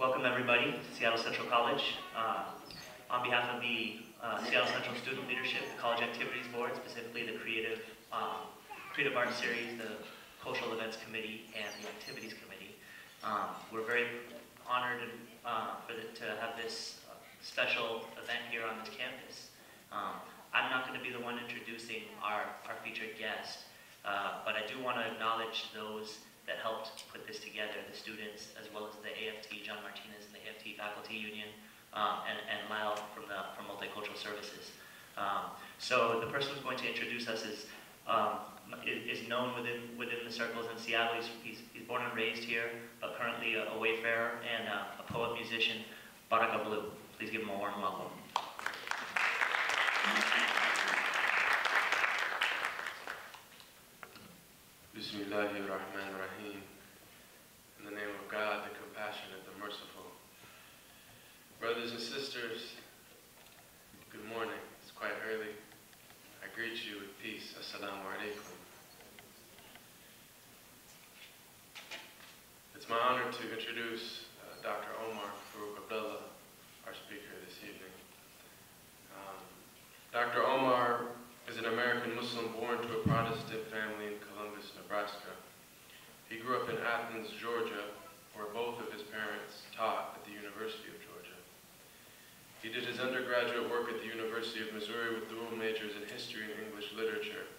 Welcome everybody to Seattle Central College. On behalf of the Seattle Central Student Leadership, the College Activities Board, specifically the Creative Arts Series, the Cultural Events Committee, and the Activities Committee, we're very honored to have this special event here on this campus. I'm not going to be the one introducing our featured guest, but I do want to acknowledge those that helped put this together, the students, as well as the AFT, John Martinez and the AFT Faculty Union, and Lyle from Multicultural Services. So the person who's going to introduce us is known within the circles in Seattle. He's born and raised here, but currently a wayfarer and a poet musician, Baraka Blue. Please give him a warm welcome. Bismillahirrahmanirrahim. In the name of God, the compassionate, the merciful. Brothers and sisters, good morning. It's quite early. I greet you with peace. Assalamu alaikum. It's my honor to introduce Dr. Umar Faruq Abd-Allah, our speaker this evening. Dr. Umar is an American Muslim born to a Protestant family in Columbus, Nebraska. He grew up in Athens, Georgia, where both of his parents taught at the University of Georgia. He did his undergraduate work at the University of Missouri with dual majors in history and English literature.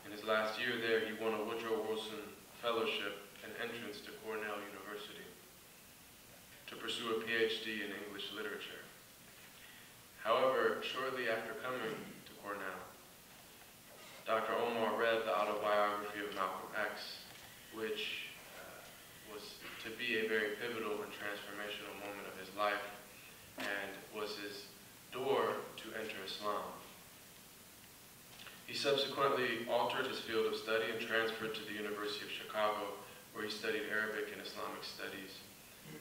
In his last year there, he won a Woodrow Wilson Fellowship and entrance to Cornell University to pursue a Ph.D. in English literature. However, shortly after coming to Cornell, Dr. Umar read the Autobiography of Malcolm X, which was to be a very pivotal and transformational moment of his life and was his door to enter Islam. He subsequently altered his field of study and transferred to the University of Chicago, where he studied Arabic and Islamic Studies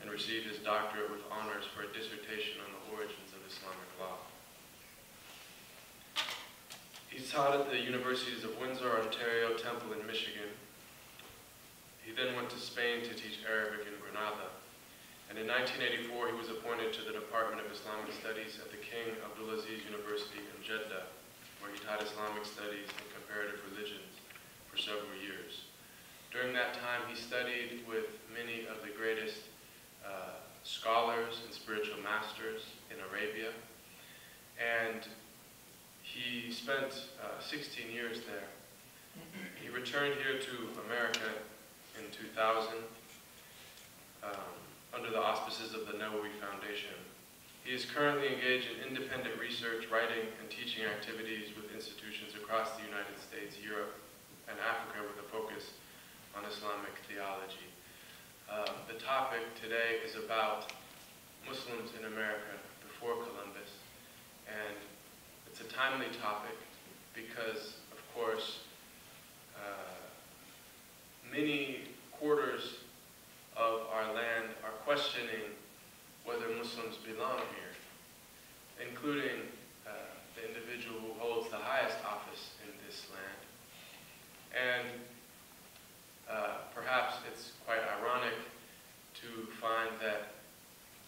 and received his doctorate with honors for a dissertation on the origins of Islamic law. He taught at the Universities of Windsor, Ontario, Temple, and Michigan. He then went to Spain to teach Arabic in Granada. And in 1984, he was appointed to the Department of Islamic Studies at the King Abdul-Aziz University in Jeddah, where he taught Islamic Studies and comparative religions for several years. During that time, he studied with many of the greatest scholars and spiritual masters in Arabia. And he spent 16 years there. He returned here to America in 2000 under the auspices of the Nawawi Foundation. He is currently engaged in independent research, writing, and teaching activities with institutions across the United States, Europe, and Africa with a focus on Islamic theology. The topic today is about Muslims in America before Columbus, and it's a timely topic because, of course, many quarters of our land are questioning whether Muslims belong here, including the individual who holds the highest office in this land. And perhaps it's quite ironic to find that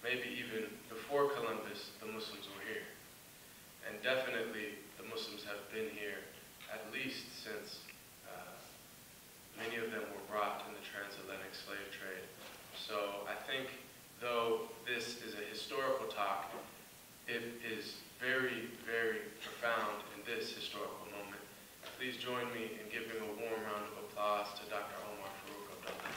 maybe even before Columbus, the Muslims were here. And definitely the Muslims have been here at least since many of them were brought in the transatlantic slave trade. So I think, though this is a historical talk, it is very, very profound in this historical moment. Please join me in giving a warm round of applause to Dr. Umar Faruq Abd-Allah.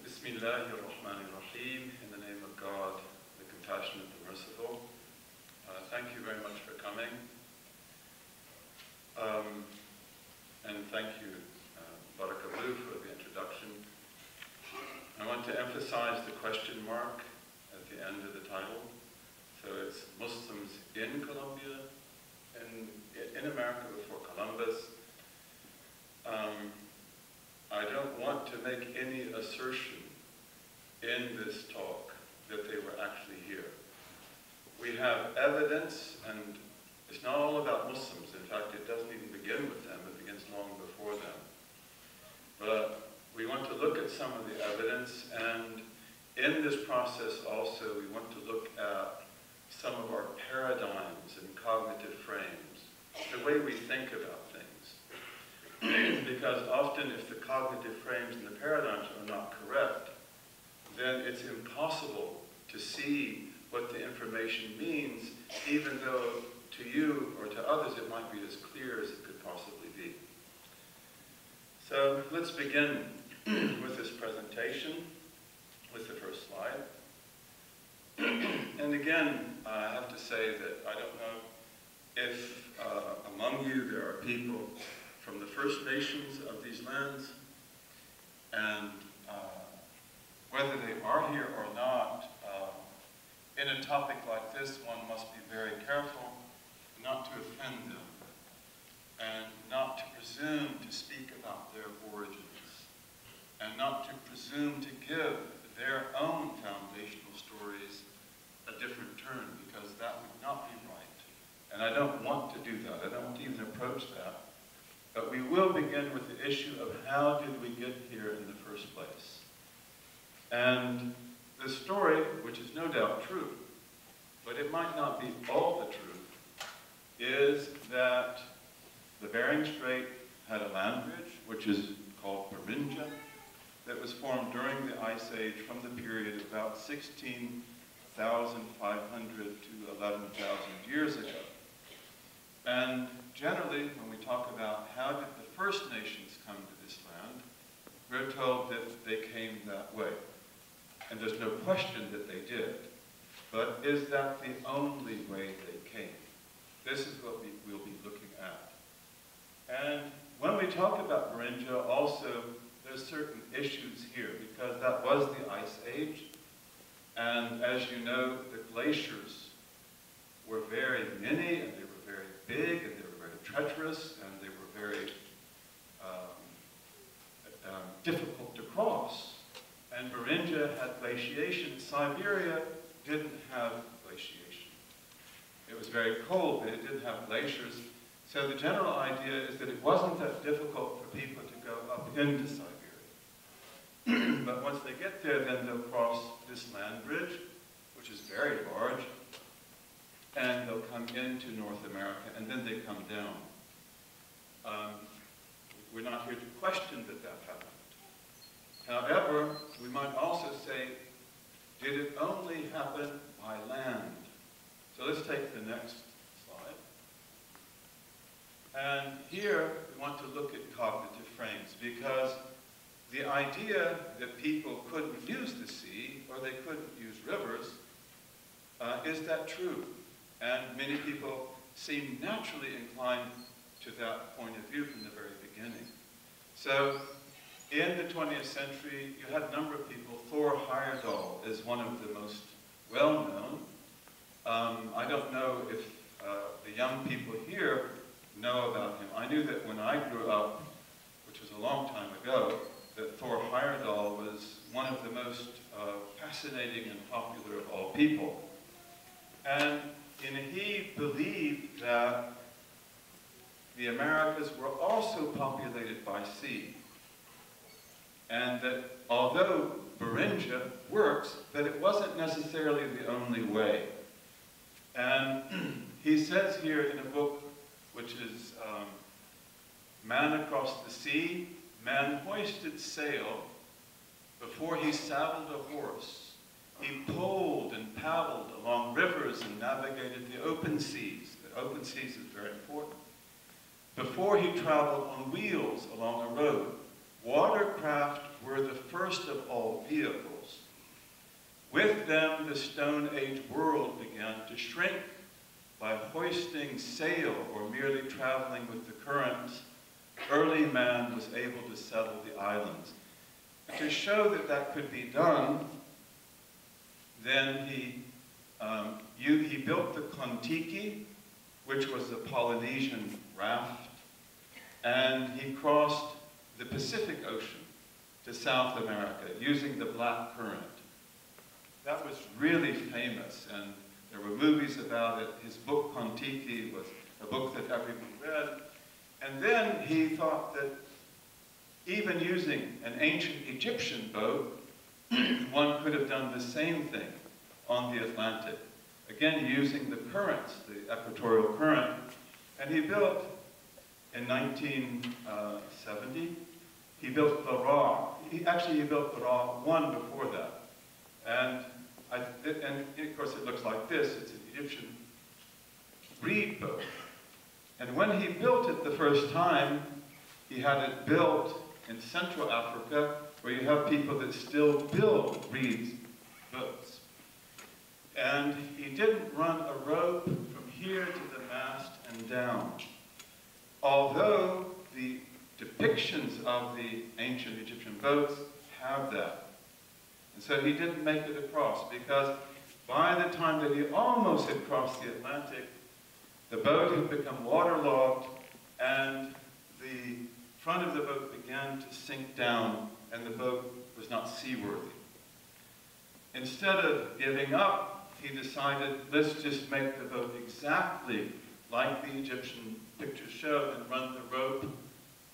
Bismillahirrahmanirrahim. In the name of God, the compassionate, the merciful. Thank you very much for coming. And thank you, Baraka Blue, for the introduction. I want to emphasize the question mark at the end of the title. So it's Muslims in Colombia, in America before Columbus. I don't want to make any assertion in this talk that they were actually here. We have evidence, and it's not all about Muslims. In fact, it doesn't even begin with them. It at some of the evidence, and in this process also we want to look at some of our paradigms and cognitive frames, the way we think about things. Because often if the cognitive frames and the paradigms are not correct, then it's impossible to see what the information means, even though to you or to others it might be as clear as it could possibly be. So let's begin with this presentation, with the first slide. And again, I have to say that I don't know if among you there are people from the First Nations of these lands, and whether they are here or not, in a topic like this, one must be very careful not to offend them, and not to presume to speak about their origins, and not to presume to give their own foundational stories a different turn, because that would not be right. And I don't want to do that. I don't want to even approach that. But we will begin with the issue of how did we get here in the first place. And the story, which is no doubt true, but it might not be all the truth, is that the Bering Strait had a land bridge, which is called Beringia, that was formed during the Ice Age from the period of about 16,500 to 11,000 years ago. And generally, when we talk about how did the First Nations come to this land, we're told that they came that way. And there's no question that they did. But is that the only way they came? This is what we'll be looking at. And when we talk about Beringia, also, there's certain issues here, because that was the Ice Age. And as you know, the glaciers were very many, and they were very big, and they were very treacherous, and they were very difficult to cross. And Beringia had glaciation. Siberia didn't have glaciation. It was very cold, but it didn't have glaciers. So the general idea is that it wasn't that difficult for people to go up into Siberia. But once they get there, then they'll cross this land bridge, which is very large, and they'll come into North America, and then they come down. We're not here to question that that happened. However, we might also say, did it only happen by land? So let's take the next slide. And here we want to look at cognitive frames, because the idea that people couldn't use the sea, or they couldn't use rivers, is that true? And many people seem naturally inclined to that point of view from the very beginning. So in the 20th century, you had a number of people. Thor Heyerdahl is one of the most well-known. I don't know if the young people here know about him. I knew that when I grew up, which was a long time ago, that Thor Heyerdahl was one of the most fascinating and popular of all people. And he believed that the Americas were also populated by sea. And that although Beringia works, that it wasn't necessarily the only way. And he says here in a book, which is Man Across the Sea, man hoisted sail before he saddled a horse. He pulled and paddled along rivers and navigated the open seas. The open seas is very important. Before he traveled on wheels along a road, watercraft were the first of all vehicles. With them, the Stone Age world began to shrink by hoisting sail or merely traveling with the currents. Early man was able to settle the islands. And to show that that could be done, then he built the Kontiki, which was the Polynesian raft, and he crossed the Pacific Ocean to South America using the Black Current. That was really famous, and there were movies about it. His book, Kontiki, was a book that everyone read. And then he thought that even using an ancient Egyptian boat, one could have done the same thing on the Atlantic. Again, using the currents, the equatorial current. And he built, in 1970, he built the Ra. He built the Ra 1 before that. And of course it looks like this. It's an Egyptian reed boat. And when he built it the first time, he had it built in Central Africa, where you have people that still build reed boats. And he didn't run a rope from here to the mast and down. Although the depictions of the ancient Egyptian boats have that. And so he didn't make it across, because by the time that he almost had crossed the Atlantic, the boat had become waterlogged, and the front of the boat began to sink down, and the boat was not seaworthy. Instead of giving up, he decided, let's just make the boat exactly like the Egyptian pictures show and run the rope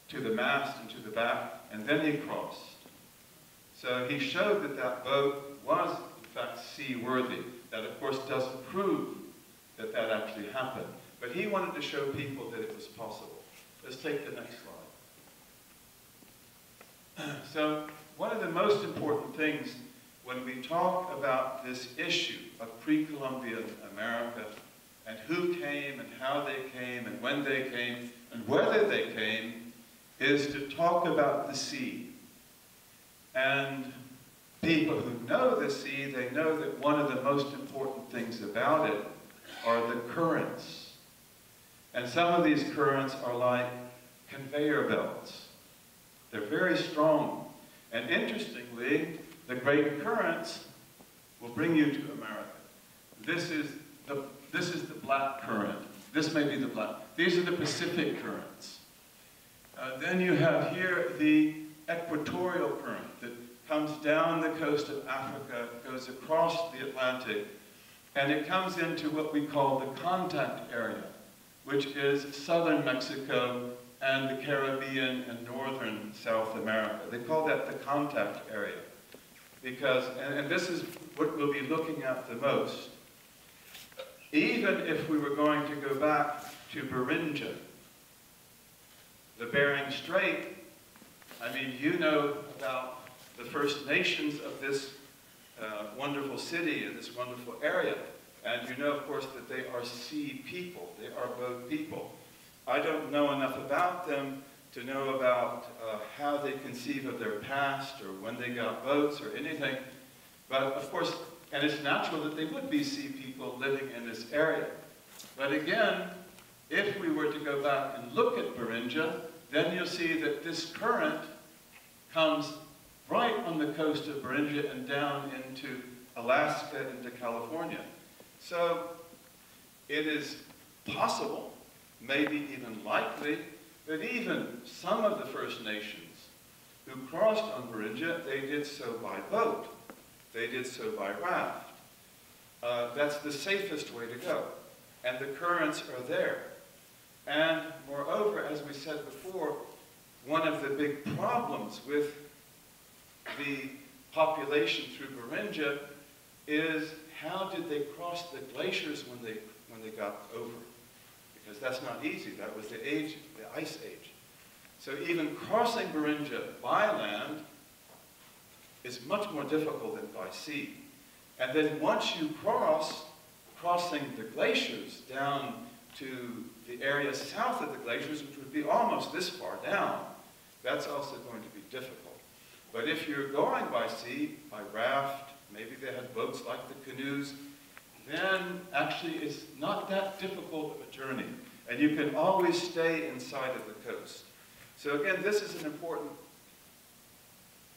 to the mast and to the back, and then he crossed. So he showed that that boat was, in fact, seaworthy. That, of course, doesn't prove that that actually happened. But he wanted to show people that it was possible. Let's take the next slide. So one of the most important things when we talk about this issue of pre-Columbian America and who came and how they came and when they came and whether they came is to talk about the sea. And people who know the sea, they know that one of the most important things about it are the currents. And some of these currents are like conveyor belts. They're very strong. And interestingly, the great currents will bring you to America. This is the black current. This may be the black. These are the Pacific currents. Then you have here the equatorial current that comes down the coast of Africa, goes across the Atlantic, and it comes into what we call the contact area, which is southern Mexico and the Caribbean and northern South America. They call that the contact area. Because, and this is what we'll be looking at the most. Even if we were going to go back to Beringia, the Bering Strait, I mean, you know about the First Nations of this wonderful city and this wonderful area. And you know, of course, that they are sea people. They are boat people. I don't know enough about them to know about how they conceive of their past or when they got boats or anything. But of course, and it's natural that they would be sea people living in this area. But again, if we were to go back and look at Beringia, then you'll see that this current comes right on the coast of Beringia and down into Alaska, into California. So it is possible, maybe even likely, that even some of the First Nations who crossed on Beringia, they did so by boat. They did so by raft. That's the safest way to go. And the currents are there. And moreover, as we said before, one of the big problems with the population through Beringia is how did they cross the glaciers when they got over? Because that's not easy. That was the Ice Age. So even crossing Beringia by land is much more difficult than by sea. And then once you crossing the glaciers down to the area south of the glaciers, which would be almost this far down, that's also going to be difficult. But if you're going by sea, by raft, maybe they had boats like the canoes, then actually it's not that difficult of a journey. And you can always stay inside of the coast. So again, this is an important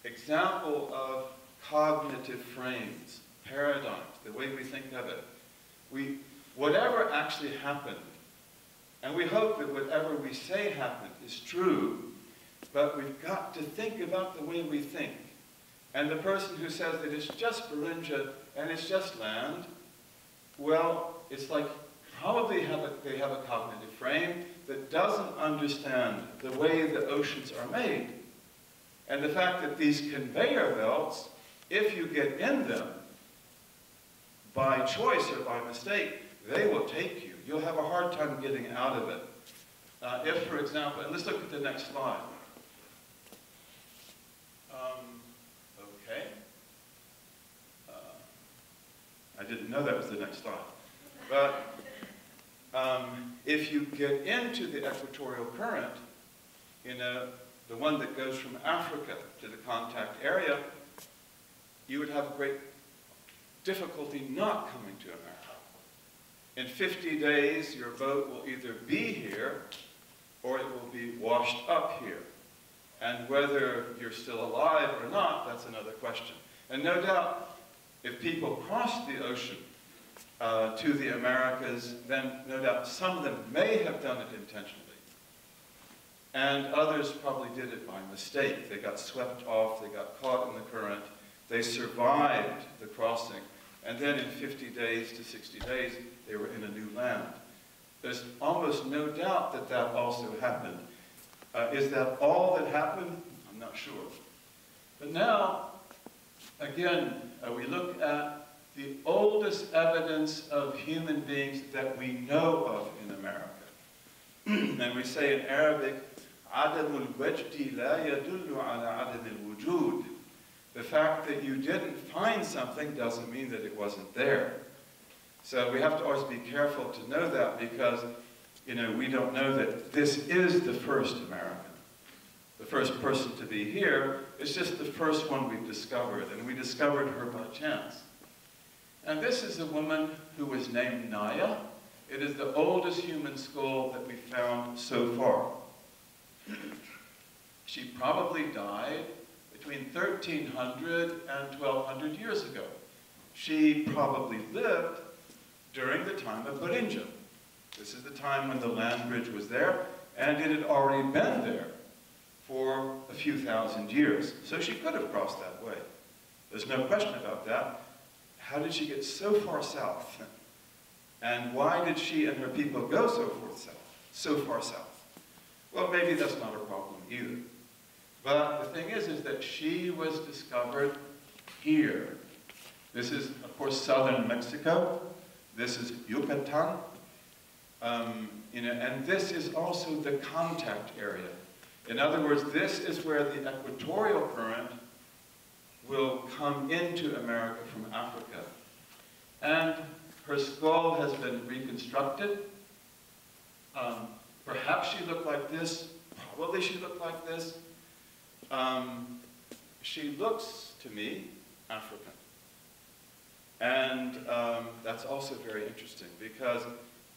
example of cognitive frames, paradigms, the way we think of it. Whatever actually happened, and we hope that whatever we say happened is true, but we've got to think about the way we think. And the person who says that it's just Beringia and it's just land, well, it's like probably they have a cognitive frame that doesn't understand the way the oceans are made. And the fact that these conveyor belts, if you get in them by choice or by mistake, they will take you. You'll have a hard time getting out of it. If, for example, and let's look at the next slide. Okay. I didn't know that was the next slide. But if you get into the equatorial current, the one that goes from Africa to the contact area, you would have great difficulty not coming to America. In 50 days, your boat will either be here or it will be washed up here. And whether you're still alive or not, that's another question. And no doubt, if people cross the ocean to the Americas, then no doubt some of them may have done it intentionally. And others probably did it by mistake. They got swept off, they got caught in the current, they survived the crossing, and then in 50 days to 60 days, they were in a new land. There's almost no doubt that that also happened. Is that all that happened? I'm not sure. But now, again, we look at the oldest evidence of human beings that we know of in America. And we say in Arabic, عدم الوجد لا يدل على عدم الوجود. The fact that you didn't find something doesn't mean that it wasn't there. So we have to always be careful to know that, because we don't know that this is the first American. The first person to be here is just the first one we've discovered, and we discovered her by chance. And this is a woman who was named Naya. It is the oldest human skull that we found so far. She probably died between 1300 and 1200 years ago. She probably lived during the time of Beringia. This is the time when the land bridge was there, and it had already been there for a few thousand years. So she could have crossed that way. There's no question about that. How did she get so far south? And why did she and her people go so far south? Well, maybe that's not a problem either. But the thing is that she was discovered here. This is, of course, southern Mexico. This is Yucatan. And this is also the contact area. In other words, this is where the equatorial current will come into America from Africa. And her skull has been reconstructed. Perhaps she looked like this. Probably she looked like this. She looks, to me, African. And that's also very interesting, because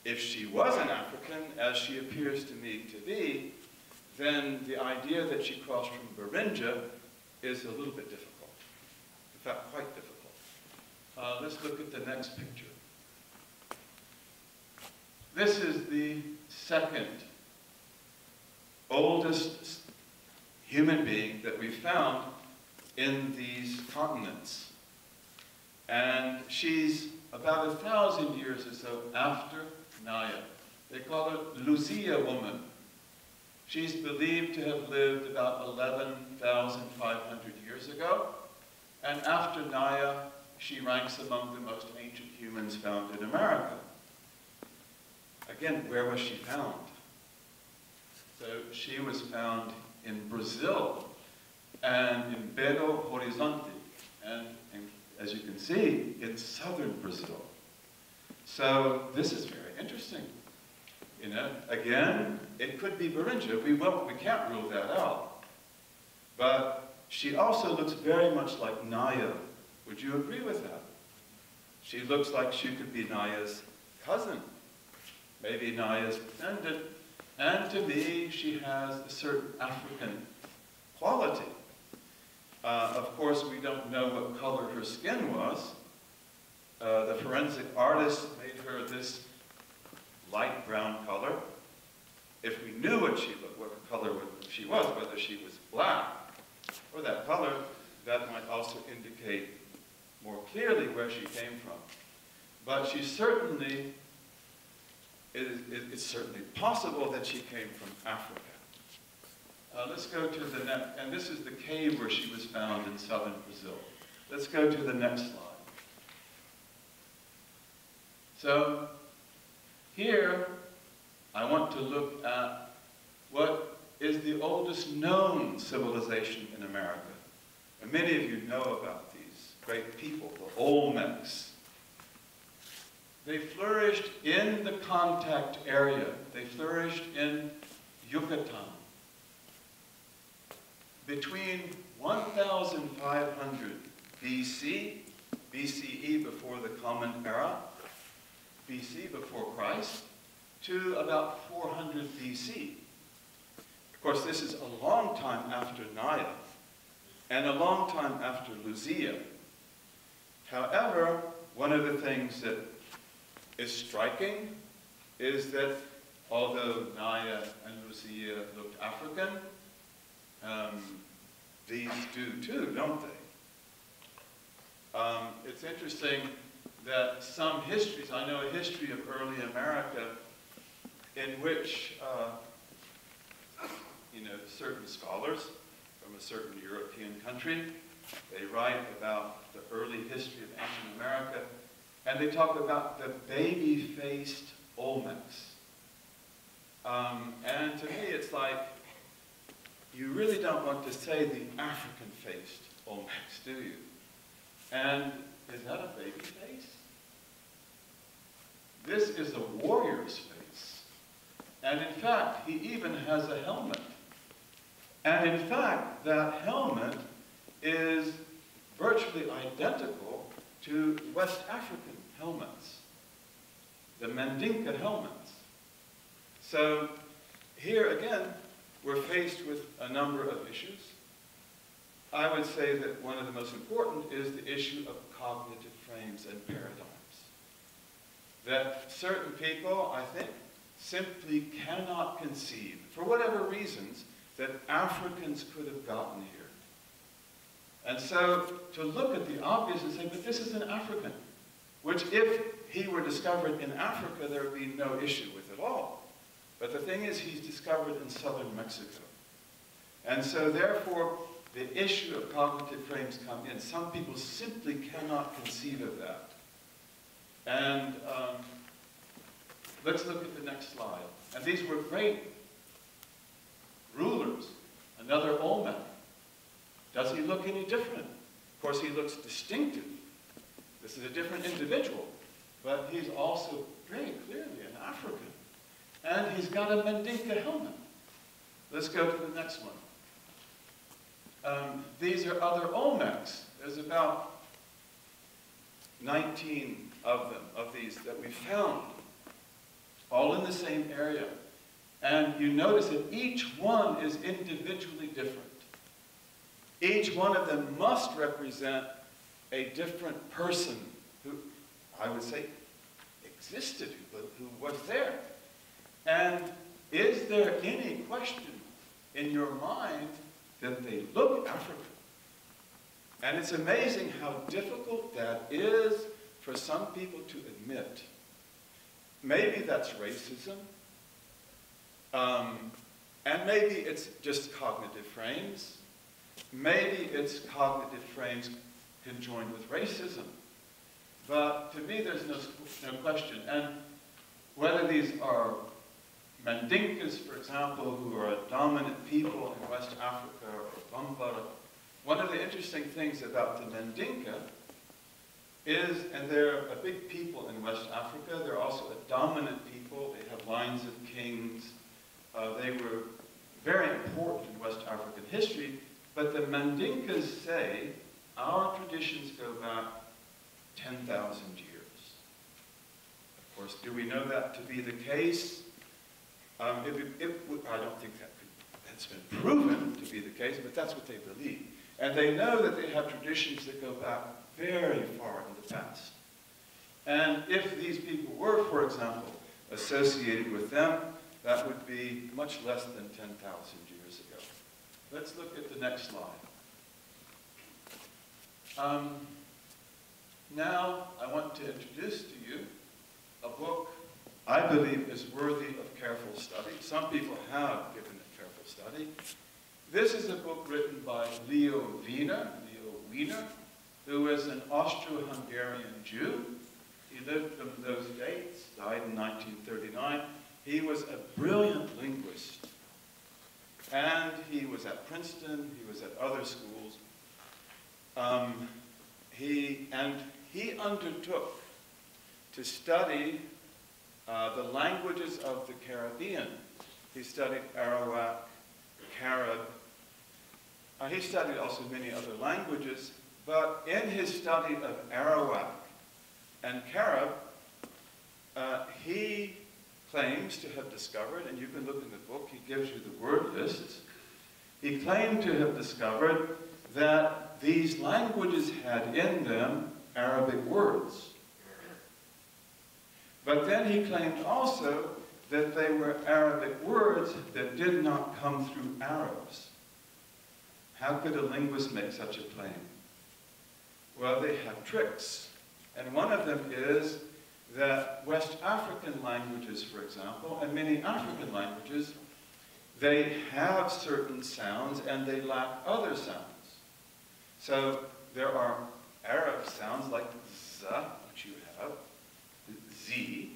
if she was an African, as she appears to me to be, then the idea that she crossed from Beringia is a little bit difficult. In fact, quite difficult. Let's look at the next picture. This is the second oldest human being that we found in these continents. And she's about 1,000 years or so after Naya. They call her Lucia woman. She's believed to have lived about 11,500 years ago. And after Naya, she ranks among the most ancient humans found in America. Again, where was she found? So she was found in Brazil and in Belo Horizonte, and as you can see, in southern Brazil. So this is very interesting. Again, it could be Beringia. We can't rule that out. But she also looks very much like Naya. Would you agree with that? She looks like she could be Naya's cousin, maybe Naya's descendant. And to me, she has a certain African quality. Of course, we don't know what color her skin was. The forensic artist made her this light brown color. If we knew what color she was, whether she was black or that color, that might also indicate more clearly where she came from. But she certainly, it's certainly possible that she came from Africa. let's go to the next, and this is the cave where she was found in southern Brazil. Let's go to the next slide. So here, I want to look at what is the oldest known civilization in America. And many of you know about these great people, the Olmecs. They flourished in the contact area. They flourished in Yucatan. Between 1500 BC, BCE before the Common Era, BC before Christ, to about 400 BC. Of course, this is a long time after Naya, and a long time after Lucia. However, one of the things that is striking is that although Naya and Lucia looked African, these do too, don't they? It's interesting that some histories, I know a history of early America in which, certain scholars from a certain European country, they write about the early history of ancient America, and they talk about the baby-faced Olmecs. And to me, it's like, you really don't want to say the African-faced Olmecs, do you? And is that a baby face? This is a warrior's face. And in fact, he even has a helmet. And in fact, that helmet is virtually identical to West African helmets, the Mandinka helmets. So here again, we're faced with a number of issues. I would say that one of the most important is the issue of cognitive frames and paradigms. That certain people, I think, simply cannot conceive, for whatever reasons, that Africans could have gotten here. And so to look at the obvious and say, but this is an African, which if he were discovered in Africa, there would be no issue with it all. But the thing is, he's discovered in southern Mexico. And so therefore, the issue of cognitive frames come in. Some people simply cannot conceive of that. And let's look at the next slide. And these were great rulers. Another Olmec. Does he look any different? Of course, he looks distinctive. This is a different individual. But he's also very clearly an African. And he's got a Mandinka helmet. Let's go to the next one. These are other Olmecs. There's about 19 of them, of these that we found, all in the same area. And you notice that each one is individually different. Each one of them must represent a different person who, I would say, existed, who was there. And is there any question in your mind that they look African? And it's amazing how difficult that is for some people to admit. Maybe that's racism, and maybe it's just cognitive frames. Maybe it's cognitive frames conjoined with racism. But to me, there's no question. And whether these are Mandinkas, for example, who are a dominant people in West Africa, or Bambara, one of the interesting things about the Mandinka is, and they're a big people in West Africa, they're also a dominant people, they have lines of kings, they were very important in West African history, but the Mandinkas say, our traditions go back 10,000 years. Of course, do we know that to be the case? I don't think that's been proven to be the case, but that's what they believe. And they know that they have traditions that go back very far in the past. And if these people were, for example, associated with them, that would be much less than 10,000 years ago. Let's look at the next slide. Now, I want to introduce to you a book I believe is worthy of careful study. Some people have given it careful study. This is a book written by Leo Wiener, who was an Austro-Hungarian Jew. He lived from those dates, died in 1939. He was a brilliant linguist. And he was at Princeton, he was at other schools. He undertook to study the languages of the Caribbean. He studied Arawak, Carib. He studied also many other languages, but in his study of Arawak and Carib, he claims to have discovered, and you can look in the book, he gives you the word lists. He claimed to have discovered that these languages had in them Arabic words. But then he claimed also that they were Arabic words that did not come through Arabs. How could a linguist make such a claim? Well, they have tricks. And one of them is that West African languages, for example, and many African languages, they have certain sounds and they lack other sounds. So there are Arab sounds like z, which you have, z,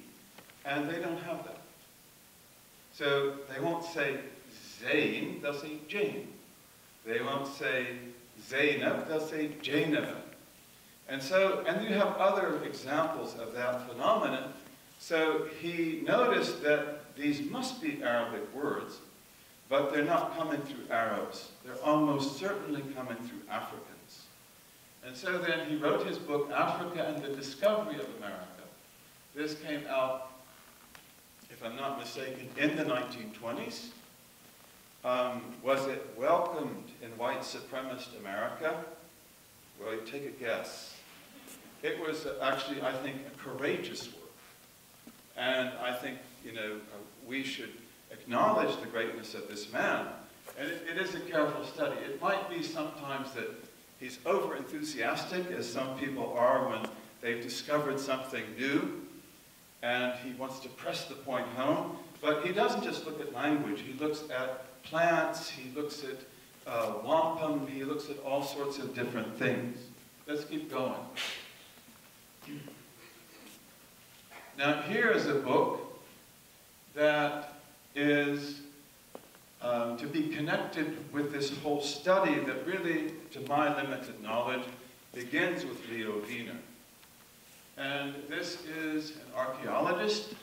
and they don't have that. So they won't say Zayn, they'll say Jane. They won't say Zainab, they'll say Jainab. And you have other examples of that phenomenon. So he noticed that these must be Arabic words, but they're not coming through Arabs. They're almost certainly coming through Africans. And so then he wrote his book, Africa and the Discovery of America. This came out, if I'm not mistaken, in the 1920s. Was it welcomed in white supremacist America? Well, take a guess. It was actually, I think, a courageous work. And I think, we should acknowledge the greatness of this man. And it is a careful study. It might be sometimes that he's over-enthusiastic, as some people are when they've discovered something new, and he wants to press the point home. But he doesn't just look at language. He looks at plants, he looks at wampum, he looks at all sorts of different things. Let's keep going. Now here is a book that is to be connected with this whole study that really, to my limited knowledge, begins with Leo Wiener. And this is an archaeologist,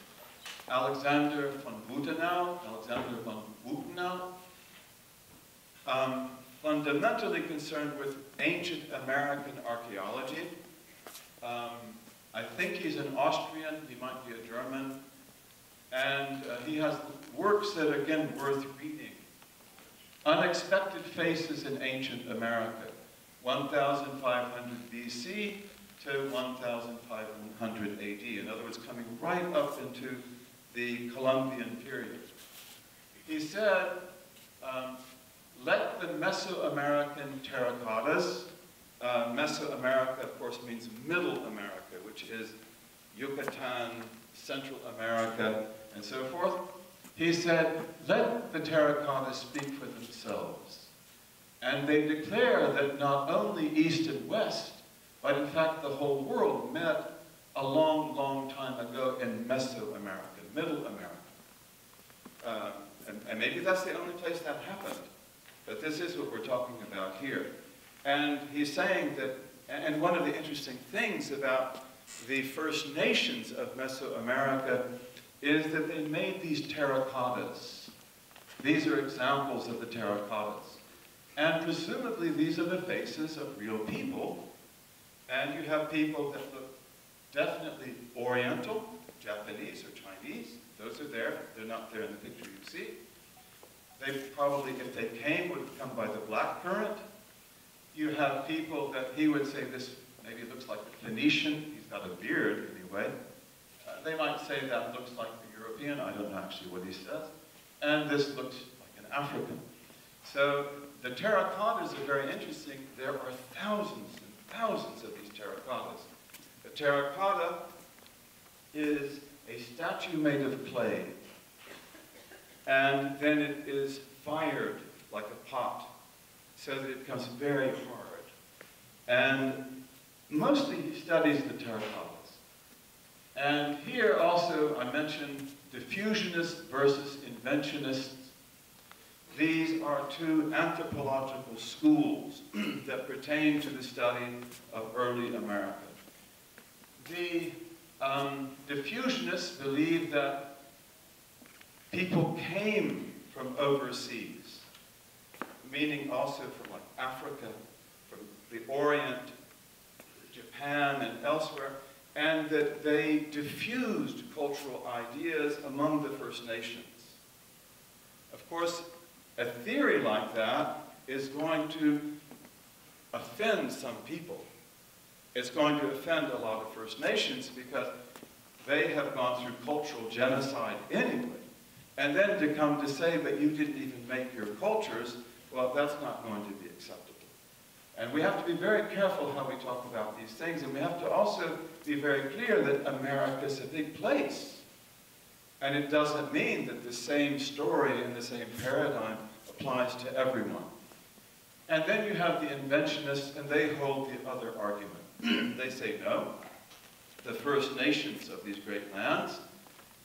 Alexander von Butenau, fundamentally concerned with ancient American archaeology. I think he's an Austrian, he might be a German, and he has works that are, again, worth reading. Unexpected Faces in Ancient America, 1500 BC to 1500 AD. In other words, coming right up into the Columbian period. He said, let the Mesoamerican terracottas, Mesoamerica, of course, means Middle America, which is Yucatan, Central America, and so forth. He said, let the terracottas speak for themselves. And they declare that not only East and West, but in fact the whole world met a long, long time ago in Mesoamerica, Middle America. And maybe that's the only place that happened. But this is what we're talking about here. And he's saying that, and one of the interesting things about the First Nations of Mesoamerica is that they made these terracottas. These are examples of the terracottas. And presumably these are the faces of real people. And you have people that look definitely Oriental, Japanese or Chinese. Those are there. They're not there in the picture you see. They probably, if they came, would have come by the black current. You have people that he would say this maybe looks like a Phoenician. He's got a beard anyway. They might say that looks like the European. I don't know actually what he says. And this looks like an African. So the terracottas are very interesting. There are thousands and thousands of these terracottas. The terracotta is a statue made of clay. And then it is fired like a pot. so that it becomes very hard. And mostly he studies the terracottas. And here also I mentioned diffusionists versus inventionists. These are two anthropological schools that pertain to the study of early America. The diffusionists believe that people came from overseas, meaning also from like Africa, from the Orient, Japan, and elsewhere, and that they diffused cultural ideas among the First Nations. Of course, a theory like that is going to offend some people. It's going to offend a lot of First Nations because they have gone through cultural genocide anyway. And then to come to say that you didn't even make your cultures, well, that's not going to be acceptable. And we have to be very careful how we talk about these things, and we have to also be very clear that America is a big place. And it doesn't mean that the same story and the same paradigm applies to everyone. And then you have the inventionists, and they hold the other argument. They say, no, the First Nations of these great lands,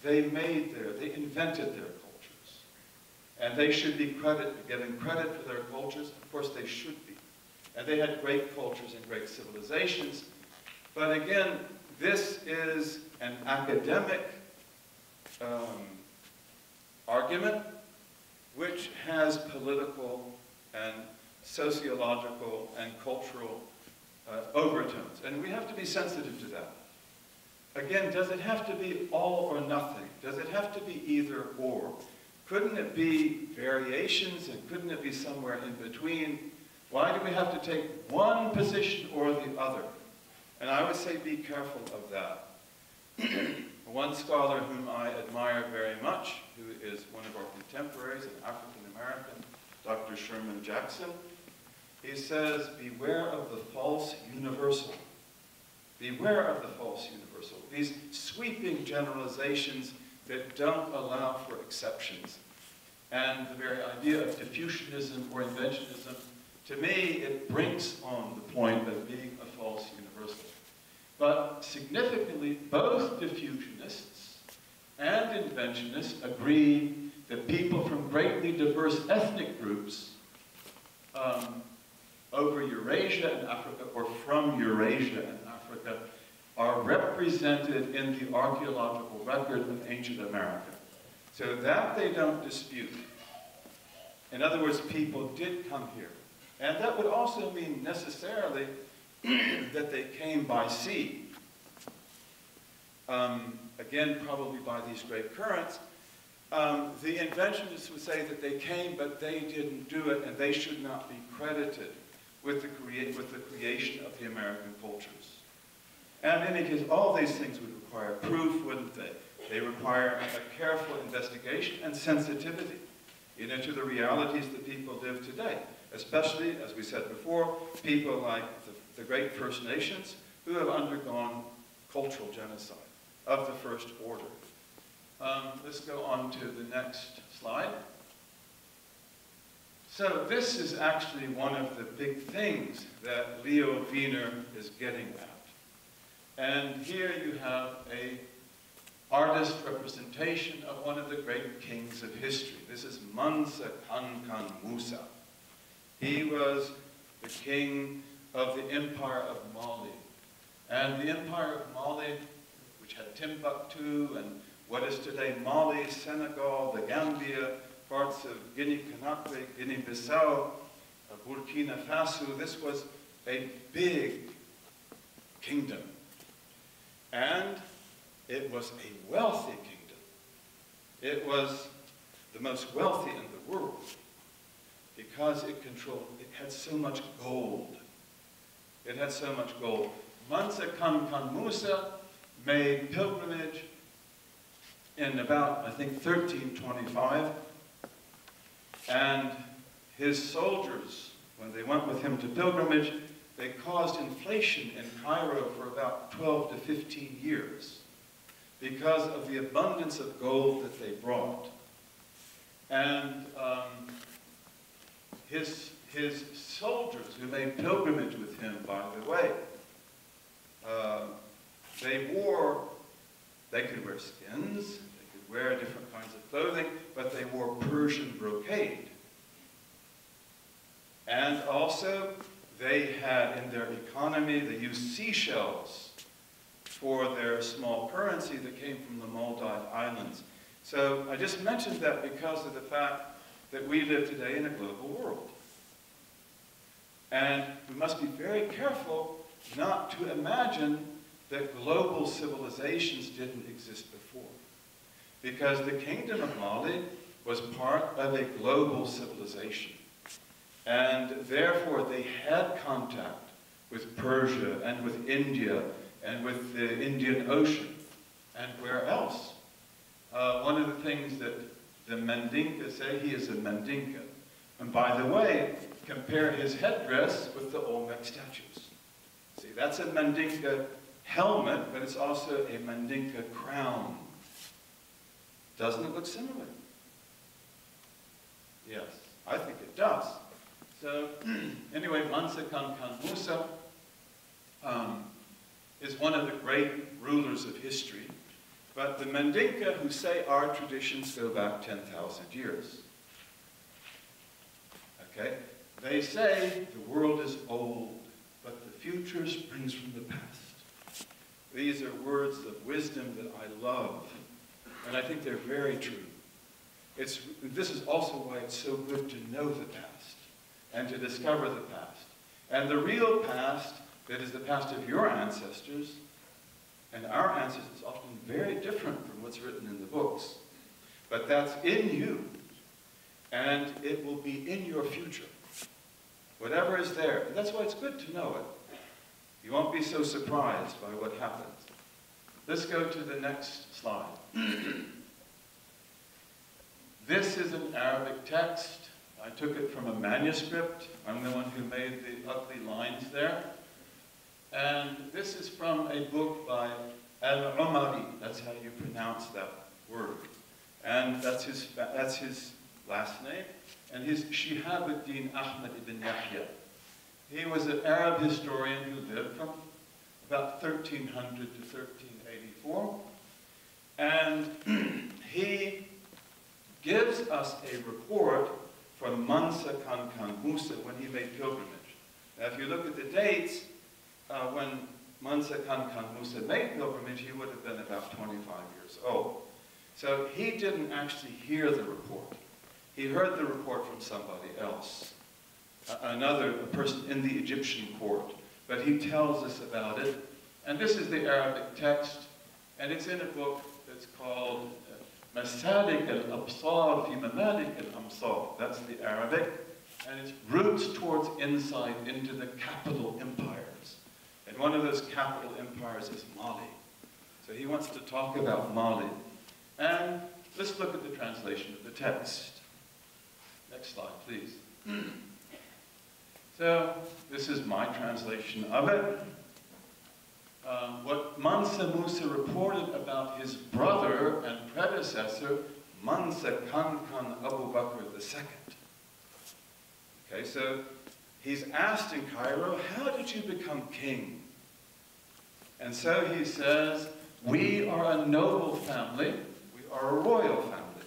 they invented their cultures. And they should be given credit for their cultures. Of course, they should be. And they had great cultures and great civilizations. But again, this is an academic argument which has political and sociological and cultural overtones. And we have to be sensitive to that. Again, does it have to be all or nothing? Does it have to be either or? Couldn't it be variations, and couldn't it be somewhere in between? Why do we have to take one position or the other? And I would say be careful of that. One scholar whom I admire very much, who is one of our contemporaries, an African-American, Dr. Sherman Jackson, he says, beware of the false universal. Beware of the false universal. These sweeping generalizations that don't allow for exceptions. And the very idea of diffusionism or inventionism, to me, it brings on the point of being a false universal. But significantly, both diffusionists and inventionists agree that people from greatly diverse ethnic groups over Eurasia and Africa, or from Eurasia and Africa, are represented in the archaeological record of ancient America. So that they don't dispute. In other words, people did come here. And that would also mean necessarily that they came by sea. Again, probably by these great currents. The inventionists would say that they came, but they didn't do it, and they should not be credited with the creation of the American cultures. And in any case, all these things would require proof, wouldn't they? They require a careful investigation and sensitivity, to the realities that people live today. Especially, as we said before, people like the great First Nations who have undergone cultural genocide of the first order. Let's go on to the next slide. So this is actually one of the big things that Leo Wiener is getting at. And here you have an artist representation of one of the great kings of history. This is Mansa Khan Musa. He was the king of the Empire of Mali. And the Empire of Mali, which had Timbuktu and what is today Mali, Senegal, the Gambia, parts of Guinea-Conakry, Guinea-Bissau, Burkina Faso, this was a big kingdom. And it was a wealthy kingdom. It was the most wealthy in the world because it had so much gold. It had so much gold. Mansa Khan Musa made pilgrimage in about, I think, 1325. And his soldiers, when they went with him to pilgrimage, they caused inflation in Cairo for about 12 to 15 years because of the abundance of gold that they brought. And his his soldiers who made pilgrimage with him, by the way, they could wear skins, they could wear different kinds of clothing, but they wore Persian brocade. And also, they had in their economy, they used seashells for their small currency that came from the Maldive Islands. So I just mentioned that because of the fact that we live today in a global world. And we must be very careful not to imagine that global civilizations didn't exist before. Because the kingdom of Mali was part of a global civilization. And therefore they had contact with Persia and with India and with the Indian Ocean. And where else? One of the things that the Mandinka say, he is a Mandinka. And by the way, compare his headdress with the Olmec statues. See, that's a Mandinka helmet, but it's also a Mandinka crown. Doesn't it look similar? Yes, I think it does. So, anyway, Mansa Kankan Musa is one of the great rulers of history. But the Mandinka who say our traditions go back 10,000 years. Okay? They say the world is old, but the future springs from the past. These are words of wisdom that I love, and I think they're very true. This is also why it's so good to know the past and to discover the past. And the real past, that is the past of your ancestors, and our ancestors is often very different from what's written in the books. But that's in you, and it will be in your future. Whatever is there. And that's why it's good to know it. You won't be so surprised by what happens. Let's go to the next slide. This is an Arabic text. I took it from a manuscript. I'm the one who made the ugly lines there. And this is from a book by Al-Umari. That's how you pronounce that word. And that's his last name. And his Shihabuddin Ahmad ibn Yahya. He was an Arab historian who lived from about 1300 to 1384. And he gives us a report from Mansa Kankan Musa when he made pilgrimage. Now, if you look at the dates, when Mansa Kankan Musa made pilgrimage, he would have been about 25 years old. So he didn't actually hear the report. He heard the report from somebody else, a person in the Egyptian court. But he tells us about it. And this is the Arabic text, and it's in a book that's called Masalik al-Absar fi Mamalik al-Amsar. That's the Arabic. And it's roots towards insight into the capital empires. And one of those capital empires is Mali. So he wants to talk about Mali. And let's look at the translation of the text. Next slide, please. So this is my translation of it. What Mansa Musa reported about his brother and predecessor, Mansa Kankan Abu Bakr II. Okay, so he's asked in Cairo, how did you become king? And so he says, we are a noble family, we are a royal family,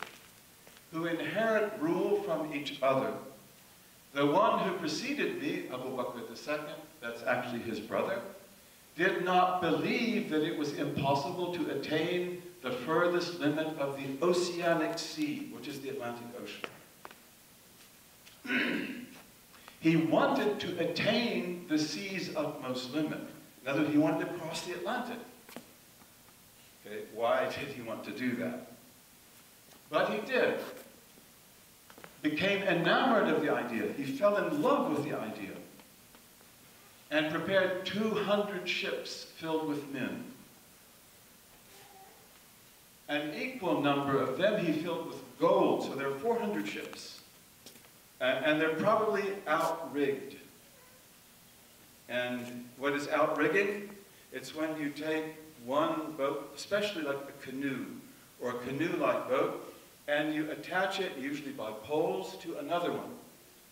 who inherit rule from each other. The one who preceded me, Abu Bakr II, that's actually his brother, did not believe that it was impossible to attain the furthest limit of the Oceanic Sea, which is the Atlantic Ocean. He wanted to attain the sea's utmost limit. In other words, he wanted to cross the Atlantic. Okay, why did he want to do that? But he did. Became enamored of the idea. He fell in love with the idea. And prepared 200 ships filled with men. An equal number of them he filled with gold, so there are 400 ships. And they're probably outrigged. And what is outrigging? It's when you take one boat, especially like a canoe, or a canoe-like boat, and you attach it, usually by poles, to another one.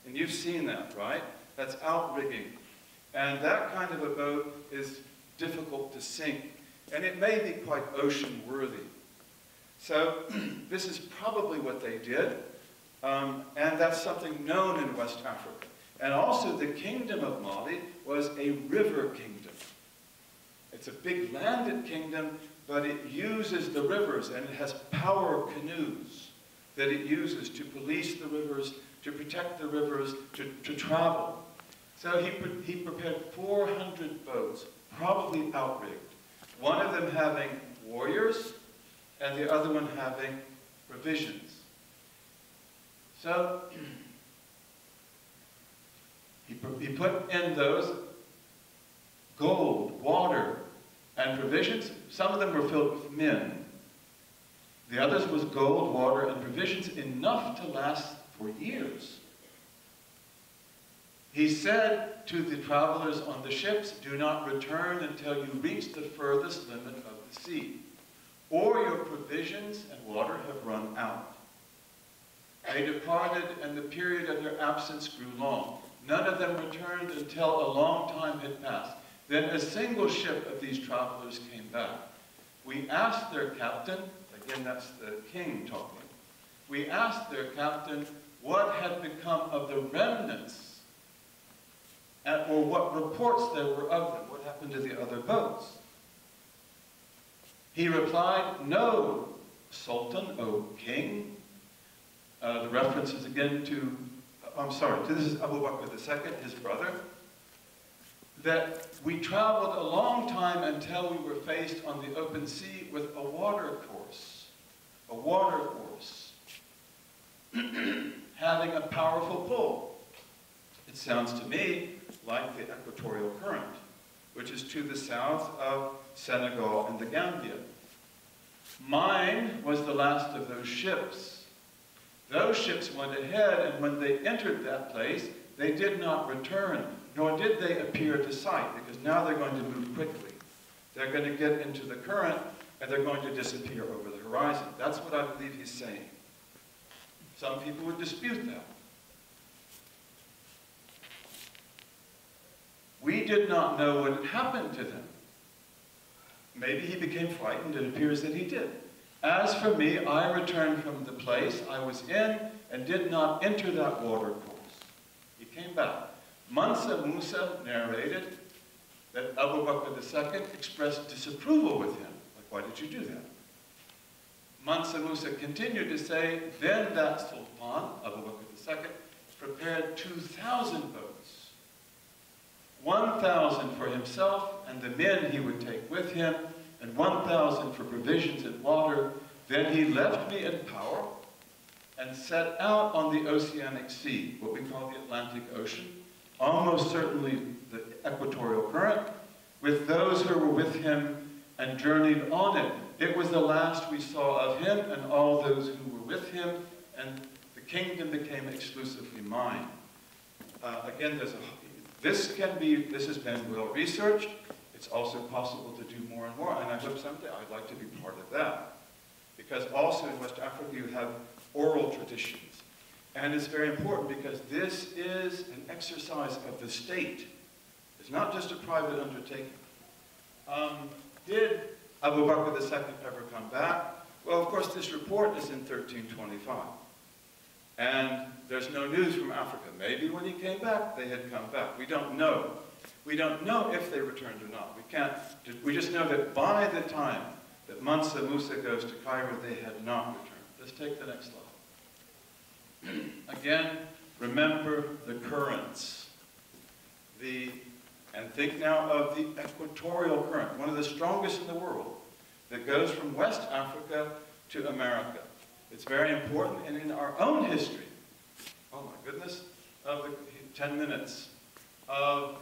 And you've seen that, right? That's outrigging. And that kind of a boat is difficult to sink. And it may be quite ocean-worthy. So this is probably what they did. And that's something known in West Africa. And also the kingdom of Mali was a river kingdom. It's a big landed kingdom, but it uses the rivers, and it has power canoes that it uses to police the rivers, to protect the rivers, to travel. So he prepared 400 boats, probably outrigged. One of them having warriors, and the other one having provisions. So he put in those gold, water, and provisions. Some of them were filled with men. The others was gold, water, and provisions, enough to last for years. He said to the travelers on the ships, do not return until you reach the furthest limit of the sea, or your provisions and water have run out. They departed, and the period of their absence grew long. None of them returned until a long time had passed. Then a single ship of these travelers came back. We asked their captain, again that's the king talking, we asked their captain what had become of the remnants, or what reports there were of them, what happened to the other boats. He replied, no, Sultan, O king. The reference is again to, this is Abu Bakr II, his brother, that we traveled a long time until we were faced on the open sea with a water course, having a powerful pull. It sounds to me like the equatorial current, which is to the south of Senegal and the Gambia. Mine was the last of those ships. Those ships went ahead, and when they entered that place, they did not return, nor did they appear to sight, because now they're going to move quickly. They're going to get into the current, and they're going to disappear over the horizon. That's what I believe he's saying. Some people would dispute that. We did not know what had happened to them. Maybe he became frightened. It appears that he did. As for me, I returned from the place I was in and did not enter that water course. He came back. Mansa Musa narrated that Abu Bakr II expressed disapproval with him. Like, why did you do that? Mansa Musa continued to say, then that Sultan, Abu Bakr II, prepared 2,000 boats. 1,000 for himself and the men he would take with him, and 1,000 for provisions and water. Then he left me in power and set out on the Oceanic Sea, what we call the Atlantic Ocean, almost certainly the equatorial current, with those who were with him and journeyed on it. It was the last we saw of him and all those who were with him, and the kingdom became exclusively mine. Again, this has been well researched. It's also possible to do more and more, and I hope someday I'd like to be part of that. Because also in West Africa you have oral traditions. And it's very important because this is an exercise of the state. It's not just a private undertaking. Did Abu Bakr II ever come back? Well, of course, this report is in 1325. And there's no news from Africa. Maybe when he came back, they had come back. We don't know. We don't know if they returned or not. We just know that by the time that Mansa Musa goes to Cairo, they had not returned. Let's take the next slide. Again, remember the currents. And think now of the equatorial current, one of the strongest in the world, that goes from West Africa to America. It's very important, and in our own history, oh my goodness, of the 10 minutes of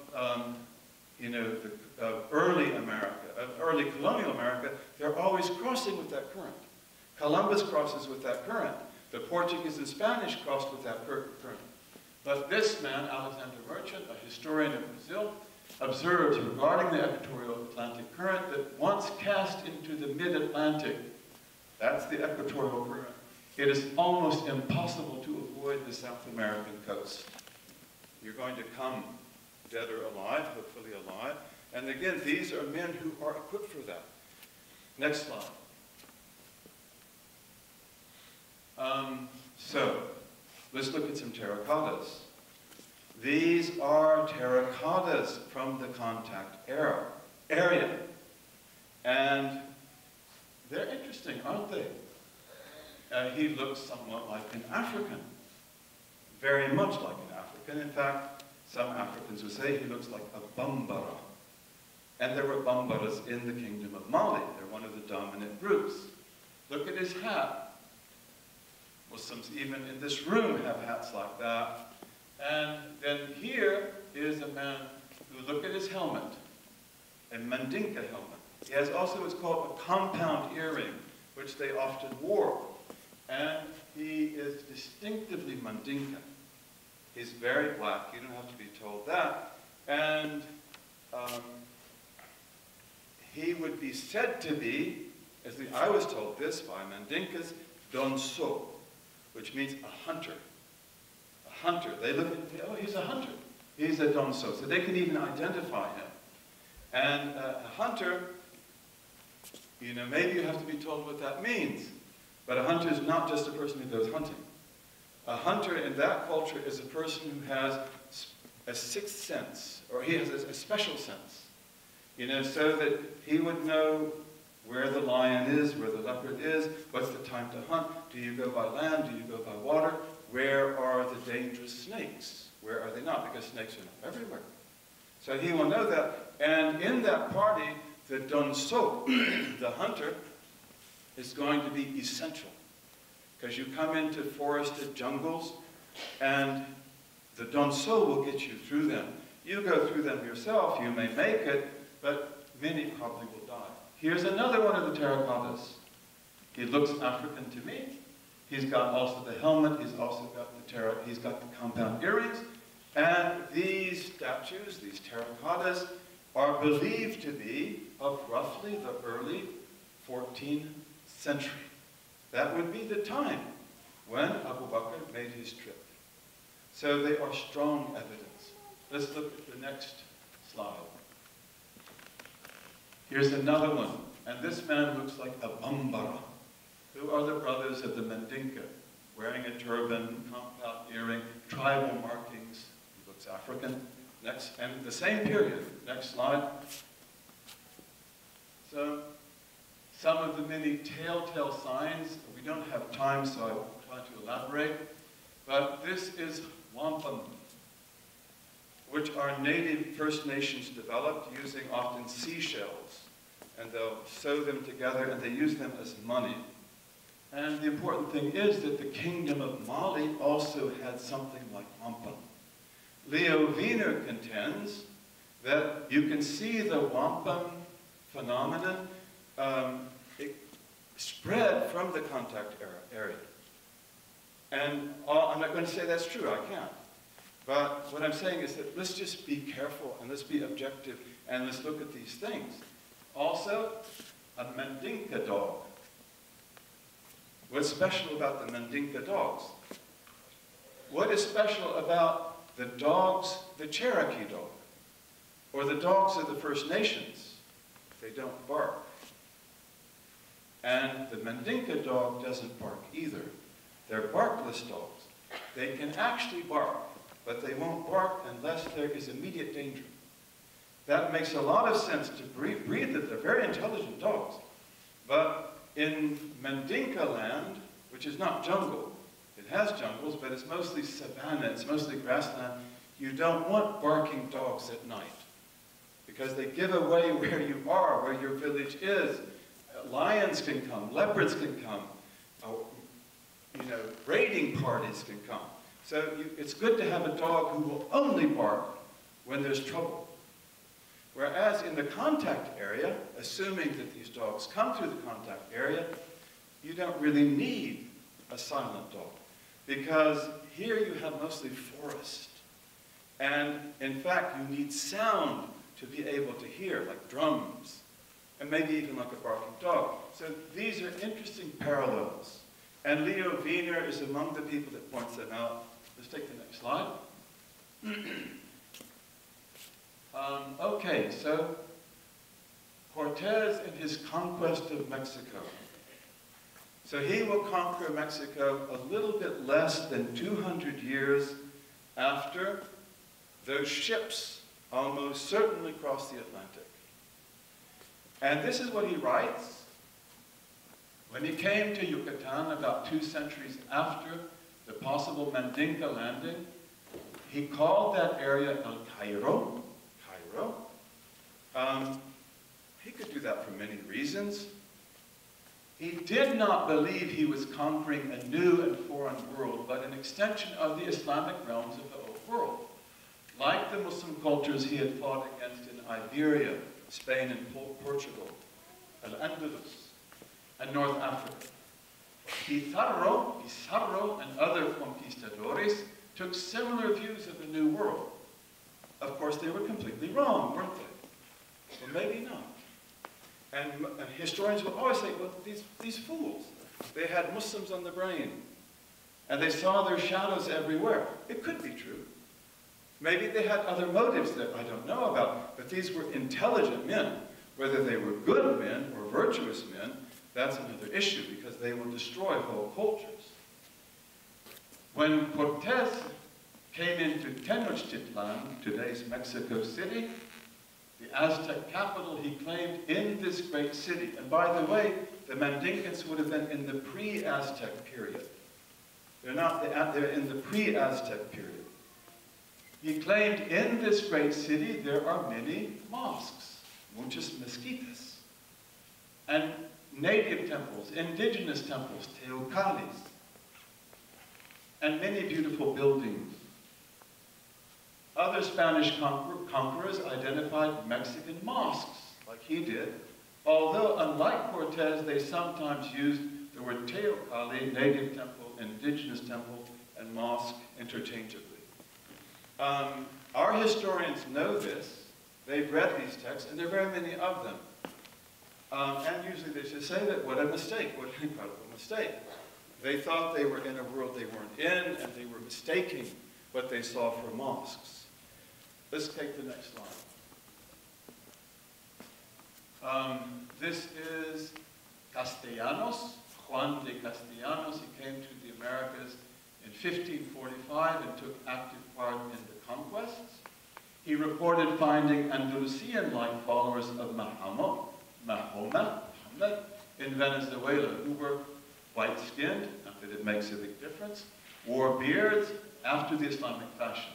early America, of early colonial America, they're always crossing with that current. Columbus crosses with that current. The Portuguese and Spanish crossed with that current. But this man, Alexander Merchant, a historian of Brazil, observes regarding the equatorial Atlantic current that once cast into the mid-Atlantic, that's the equatorial current, it is almost impossible to avoid the South American coast. You're going to come dead or alive, hopefully alive. And again, these are men who are equipped for that. Next slide. So, let's look at some terracottas. These are terracottas from the contact area. And they're interesting, aren't they? He looks somewhat like an African. Very much like an African. In fact, some Africans would say he looks like a Bambara. And there were Bambaras in the kingdom of Mali. They're one of the dominant groups. Look at his hat. Muslims even in this room have hats like that. And then here is a man who, look at his helmet, a Mandinka helmet. He has also what's called a compound earring, which they often wore. And he is distinctively Mandinka. He's very black, you don't have to be told that. And he would be said to be, I was told this by Mandinkas, Donso, which means a hunter. A hunter. They look at him, oh, he's a hunter. He's a Donso. So they can even identify him. And a hunter, you know, maybe you have to be told what that means. But a hunter is not just a person who goes hunting. A hunter in that culture is a person who has a sixth sense, or he has a special sense. You know, so that he would know where the lion is, where the leopard is, what's the time to hunt, do you go by land, do you go by water, where are the dangerous snakes, where are they not, because snakes are not everywhere. So he will know that, and in that party, the Donso, the hunter, is going to be essential. Because you come into forested jungles, and the Donso will get you through them. You go through them yourself, you may make it, but many probably will die. Here's another one of the terracottas. He looks African to me. He's got also the helmet, he's also got he's got the compound earrings, and these statues, these terracottas, are believed to be of roughly the early 14th century. That would be the time when Abu Bakr made his trip. So they are strong evidence. Let's look at the next slide. Here's another one, and this man looks like a Bambara, who are the brothers of the Mandinka, wearing a turban, compound earring, tribal markings. He looks African. Next, and the same period. Next slide. So, some of the many telltale signs, we don't have time, so I won't try to elaborate, but this is wampum, which our native First Nations developed using often seashells. And they'll sew them together and they use them as money. And the important thing is that the kingdom of Mali also had something like wampum. Leo Wiener contends that you can see the wampum phenomenon it spread from the contact area. And I'm not going to say that's true, I can't. But what I'm saying is that let's just be careful and let's be objective and let's look at these things. Also, a Mandinka dog. What's special about the Mandinka dogs? What is special about the dogs, the Cherokee dog, or the dogs of the First Nations? They don't bark. And the Mandinka dog doesn't bark either. They're barkless dogs. They can actually bark, but they won't bark unless there is immediate danger. That makes a lot of sense to breed that they're very intelligent dogs. But in Mandinka land, which is not jungle, it has jungles, but it's mostly savanna, it's mostly grassland, you don't want barking dogs at night because they give away where you are, where your village is. Lions can come, leopards can come, you know, raiding parties can come. So it's good to have a dog who will only bark when there's trouble. Whereas in the contact area, assuming that these dogs come through the contact area, you don't really need a silent dog. Because here you have mostly forest. And in fact, you need sound to be able to hear, like drums, and maybe even like a barking dog. So these are interesting parallels. And Leo Wiener is among the people that points them out. Let's take the next slide. Okay, so Cortez and his conquest of Mexico. So he will conquer Mexico a little bit less than 200 years after those ships almost certainly crossed the Atlantic. And this is what he writes. When he came to Yucatan about 2 centuries after the possible Mandinka landing, he called that area El Cairo. He could do that for many reasons. He did not believe he was conquering a new and foreign world, but an extension of the Islamic realms of the Old World. Like the Muslim cultures he had fought against in Iberia, Spain and Portugal, Al-Andalus, and North Africa. Pizarro and other conquistadores took similar views of the New World. Of course, they were completely wrong, weren't they? Well, maybe not. And historians will always say, well, these fools, they had Muslims on the brain, and they saw their shadows everywhere. It could be true. Maybe they had other motives that I don't know about, but these were intelligent men. Whether they were good men or virtuous men, that's another issue, because they will destroy whole cultures. When Cortez came into Tenochtitlan, today's Mexico City, the Aztec capital, he claimed in this great city. And by the way, the Mandinkans would have been in the pre-Aztec period. They're in the pre-Aztec period. He claimed in this great city there are many mosques, muchas mezquitas, and native temples, indigenous temples, teocalis, and many beautiful buildings. Other Spanish conquerors identified Mexican mosques, like he did, although unlike Cortez, they sometimes used the word teocalli, native temple, indigenous temple, and mosque interchangeably. Our historians know this. They've read these texts, and there are very many of them. And usually they just say that, what a mistake, what an incredible mistake. They thought they were in a world they weren't in, and they were mistaking what they saw for mosques. Let's take the next slide. This is Castellanos, Juan de Castellanos. He came to the Americas in 1545 and took active part in the conquests. He reported finding Andalusian-like followers of Muhammad in Venezuela, who were white-skinned, not that it makes a big difference, wore beards after the Islamic fashion.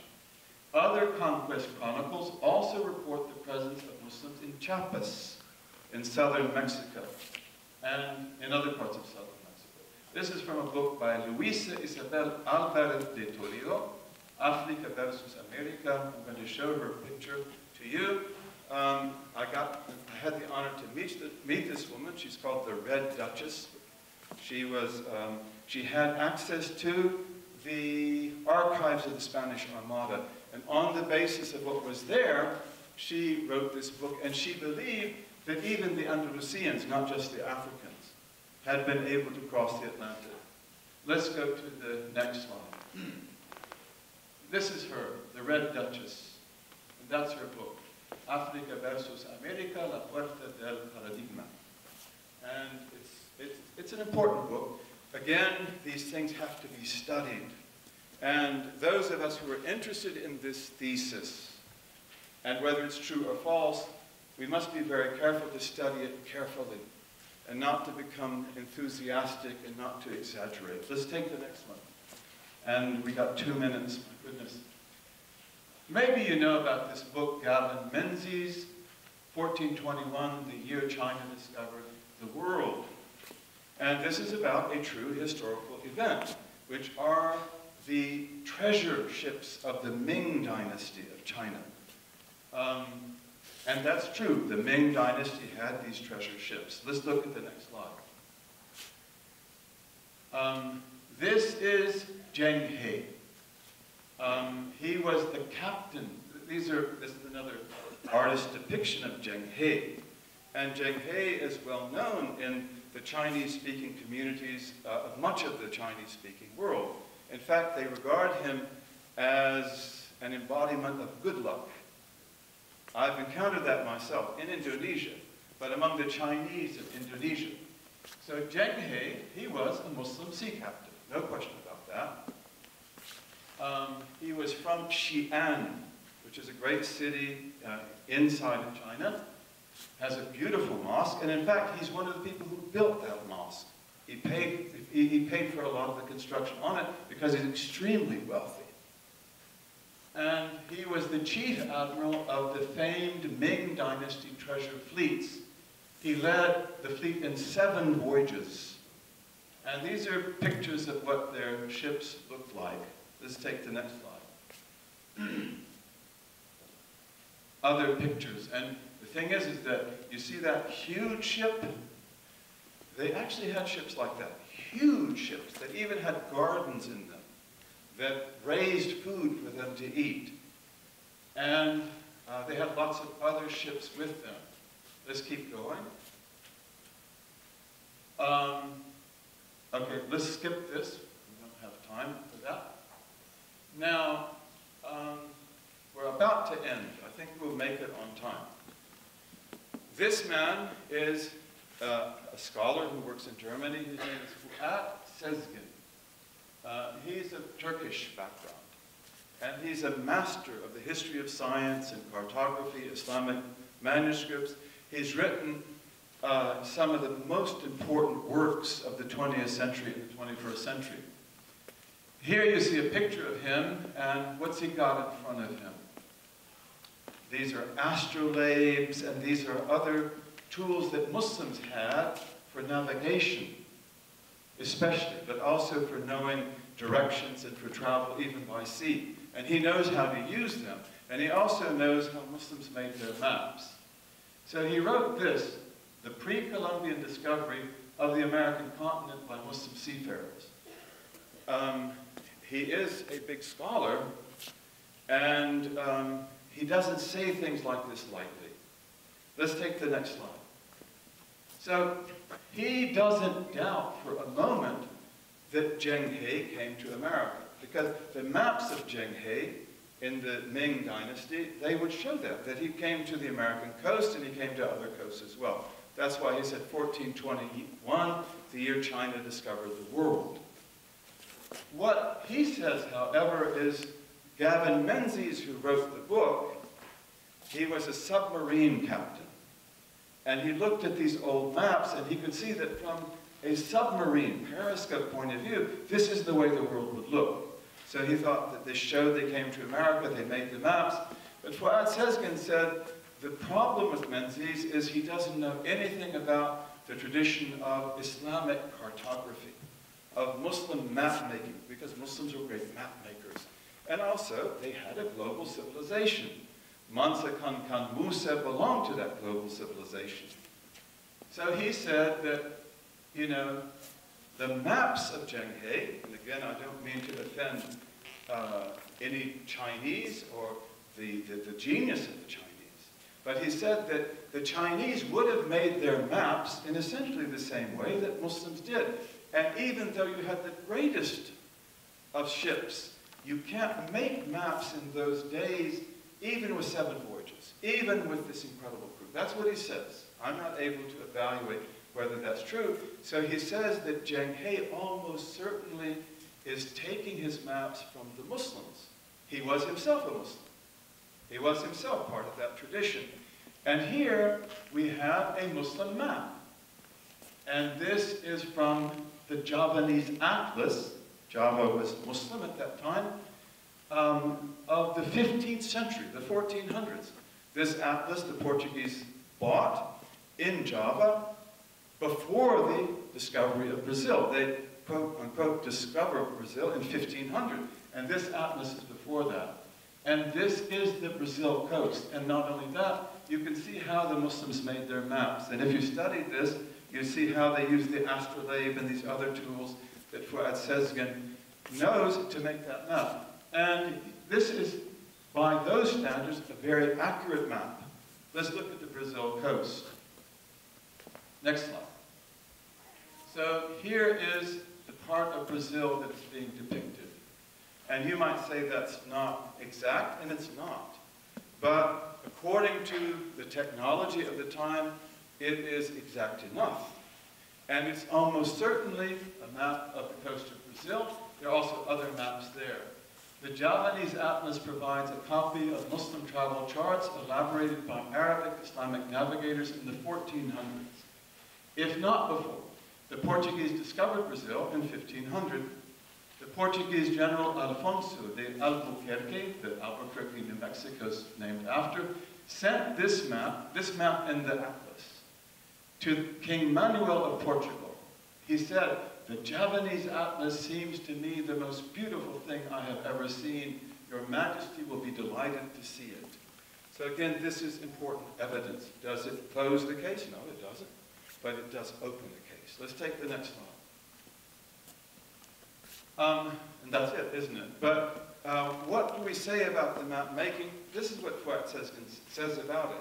Other conquest chronicles also report the presence of Muslims in Chiapas, in southern Mexico, and in other parts of southern Mexico. This is from a book by Luisa Isabel Alvarez de Toledo, Africa versus America. I'm going to show her picture to you. I had the honor to meet this woman. She's called the Red Duchess. She had access to the archives of the Spanish Armada. And on the basis of what was there, she wrote this book. And she believed that even the Andalusians, not just the Africans, had been able to cross the Atlantic. Let's go to the next slide. This is her, the Red Duchess. And that's her book, Africa versus America, La Puerta del Paradigma. And it's an important book. Again, these things have to be studied. And those of us who are interested in this thesis, and whether it's true or false, we must be very careful to study it carefully, and not to become enthusiastic and not to exaggerate. Let's take the next one. And we got 2 minutes, my goodness. Maybe you know about this book, Gavin Menzies, 1421, the year China discovered the world. And this is about a true historical event, which are the treasure ships of the Ming Dynasty of China. And that's true. The Ming Dynasty had these treasure ships. Let's look at the next slide. This is Zheng He. He was the captain. This is another artist's depiction of Zheng He. And Zheng He is well known in the Chinese-speaking communities of much of the Chinese-speaking world. In fact, they regard him as an embodiment of good luck. I've encountered that myself in Indonesia, but among the Chinese of Indonesia. So Zheng He was a Muslim sea captain, no question about that. He was from Xi'an, which is a great city inside of China, has a beautiful mosque, and in fact, he's one of the people who built that mosque. He paid for a lot of the construction on it because he's extremely wealthy. And he was the chief admiral of the famed Ming Dynasty treasure fleets. He led the fleet in 7 voyages. And these are pictures of what their ships looked like. Let's take the next slide. Other pictures. And the thing is that you see that huge ship? They actually had ships like that. Huge ships that even had gardens in them, that raised food for them to eat. And they had lots of other ships with them. Let's keep going. Okay, let's skip this. We don't have time for that. Now, we're about to end. I think we'll make it on time. This man is a scholar who works in Germany. His name is Fuat Sezgin. He's of Turkish background. And he's a master of the history of science and cartography, Islamic manuscripts. He's written some of the most important works of the 20th century and the 21st century. Here you see a picture of him, and what's he got in front of him? These are astrolabes, and these are other tools that Muslims had for navigation, especially, but also for knowing directions and for travel even by sea. And he knows how to use them. And he also knows how Muslims made their maps. So he wrote this, the pre-Columbian discovery of the American continent by Muslim seafarers. He is a big scholar, and he doesn't say things like this lightly. Let's take the next slide. So he doesn't doubt for a moment that Zheng He came to America, because the maps of Zheng He in the Ming Dynasty, they would show that he came to the American coast and he came to other coasts as well. That's why he said 1421, the year China discovered the world. What he says, however, is Gavin Menzies, who wrote the book, he was a submarine captain. And he looked at these old maps and he could see that from a submarine periscope point of view, this is the way the world would look. So he thought that this showed they came to America, they made the maps. But Fuat Sezgin said the problem with Menzies is he doesn't know anything about the tradition of Islamic cartography, of Muslim map making, because Muslims were great map makers. And also, they had a global civilization. Mansa Khan Musa belonged to that global civilization. So he said that, you know, the maps of Zheng He, and again, I don't mean to offend any Chinese or the genius of the Chinese, but he said that the Chinese would have made their maps in essentially the same way that Muslims did. And even though you had the greatest of ships, you can't make maps in those days, even with 7 voyages, even with this incredible crew. That's what he says. I'm not able to evaluate whether that's true. So he says that Zheng He almost certainly is taking his maps from the Muslims. He was himself a Muslim. He was himself part of that tradition. And here we have a Muslim map. And this is from the Javanese Atlas. Java was Muslim at that time, of the 15th century, the 1400s. This atlas the Portuguese bought in Java before the discovery of Brazil. They, quote unquote, discovered Brazil in 1500, and this atlas is before that. And this is the Brazil coast. And not only that, you can see how the Muslims made their maps. And if you study this, you see how they use the astrolabe and these other tools that Fuat Sezgin knows to make that map. And this is, by those standards, a very accurate map. Let's look at the Brazil coast. Next slide. So here is the part of Brazil that is being depicted. And you might say that's not exact, and it's not. But according to the technology of the time, it is exact enough. And it's almost certainly a map of the coast of Brazil. There are also other maps there. The Javanese Atlas provides a copy of Muslim travel charts elaborated by Arabic Islamic navigators in the 1400s, if not before. The Portuguese discovered Brazil in 1500. The Portuguese general Alfonso de Albuquerque, that Albuquerque, New Mexico is named after, sent this map in the atlas, to King Manuel of Portugal. He said, "The Javanese Atlas seems to me the most beautiful thing I have ever seen. Your Majesty will be delighted to see it." So again, this is important evidence. Does it close the case? No, it doesn't. But it does open the case. Let's take the next slide. And that's it, isn't it? But what do we say about the map making? This is what Fouet says about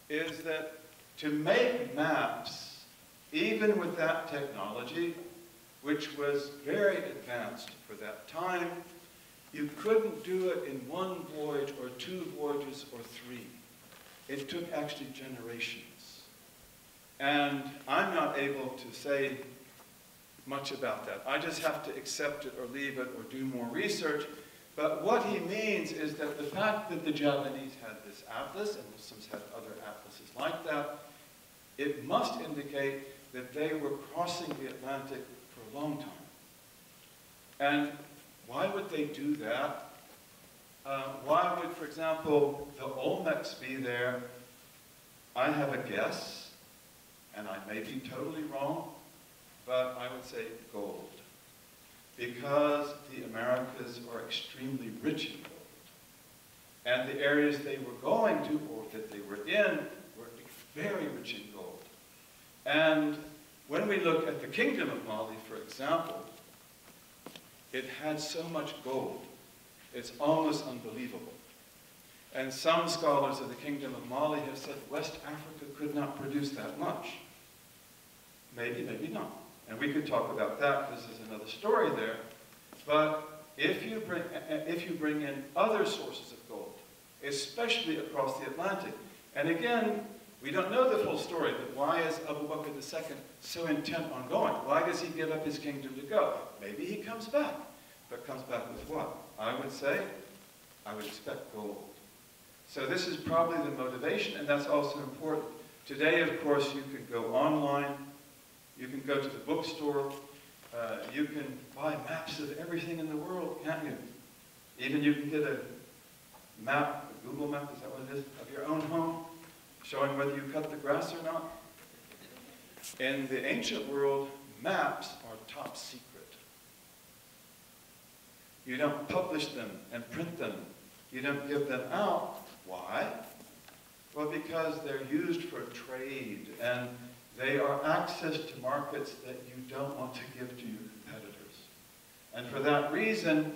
it, is that to make maps, even with that technology, which was very advanced for that time, you couldn't do it in one voyage or two voyages or three. It took actually generations. And I'm not able to say much about that. I just have to accept it or leave it or do more research. But what he means is that the fact that the Javanese had this atlas, and Muslims had other atlases like that, it must indicate that they were crossing the Atlantic for a long time. And why would they do that? Why would, for example, the Olmecs be there? I have a guess, and I may be totally wrong, but I would say gold. Because the Americas are extremely rich in gold. And the areas they were going to, or that they were in, were very rich in gold. And when we look at the Kingdom of Mali, for example, it had so much gold, it's almost unbelievable. And some scholars of the Kingdom of Mali have said West Africa could not produce that much. Maybe, maybe not. And we could talk about that. This is another story there. But if you bring in other sources of gold, especially across the Atlantic, and again, we don't know the full story, but why is Abu Bakr II so intent on going? Why does he give up his kingdom to go? Maybe he comes back. But comes back with what? I would say, I would expect gold. So this is probably the motivation, and that's also important. Today, of course, you can go online. You can go to the bookstore. You can buy maps of everything in the world, can't you? Even you can get a map, a Google map, is that what it is, of your own home, showing whether you cut the grass or not. In the ancient world, maps are top secret. You don't publish them and print them. You don't give them out. Why? Well, because they're used for trade, and they are access to markets that you don't want to give to your competitors. And for that reason,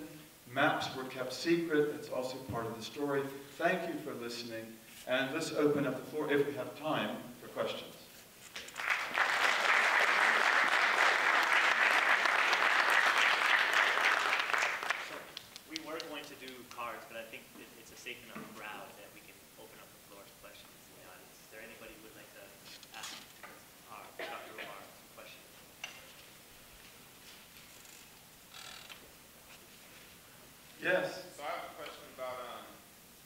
maps were kept secret. It's also part of the story. Thank you for listening. And let's open up the floor, if we have time, for questions. So we were going to do cards, but I think it's a safe enough crowd that we can open up the floor to questions in the audience. Is there anybody who would like to ask Dr. Umar some questions? Yes. So I have a question about,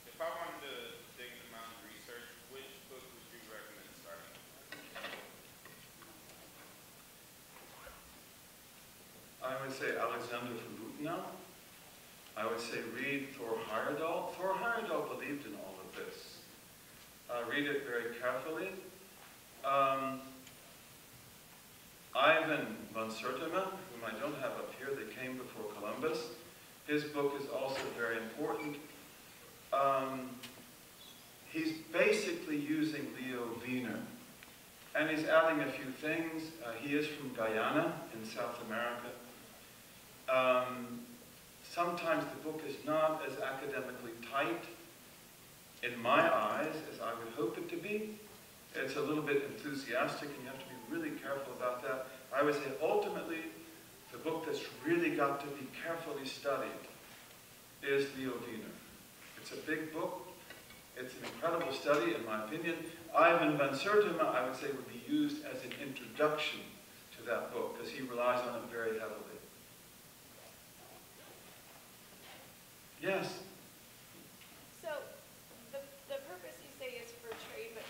if I wanted to dig into my own research, which book would you recommend starting with? I would say Alexander von Butenau. I would say read Thor Heyerdahl. Thor Heyerdahl believed in all of this. Read it very carefully. Ivan von Sertima, whom I don't have up here, that came before Columbus. His book is also very important. He's basically using Leo Wiener, and he's adding a few things. He is from Guyana in South America. Sometimes the book is not as academically tight, in my eyes, as I would hope it to be. It's a little bit enthusiastic, and you have to be really careful about that. I would say ultimately, the book that's really got to be carefully studied is Leo Wiener. It's a big book. It's an incredible study, in my opinion. Ivan van Sertima, I would say, would be used as an introduction to that book, because he relies on it very heavily. Yes? So, the purpose you say is for trade, but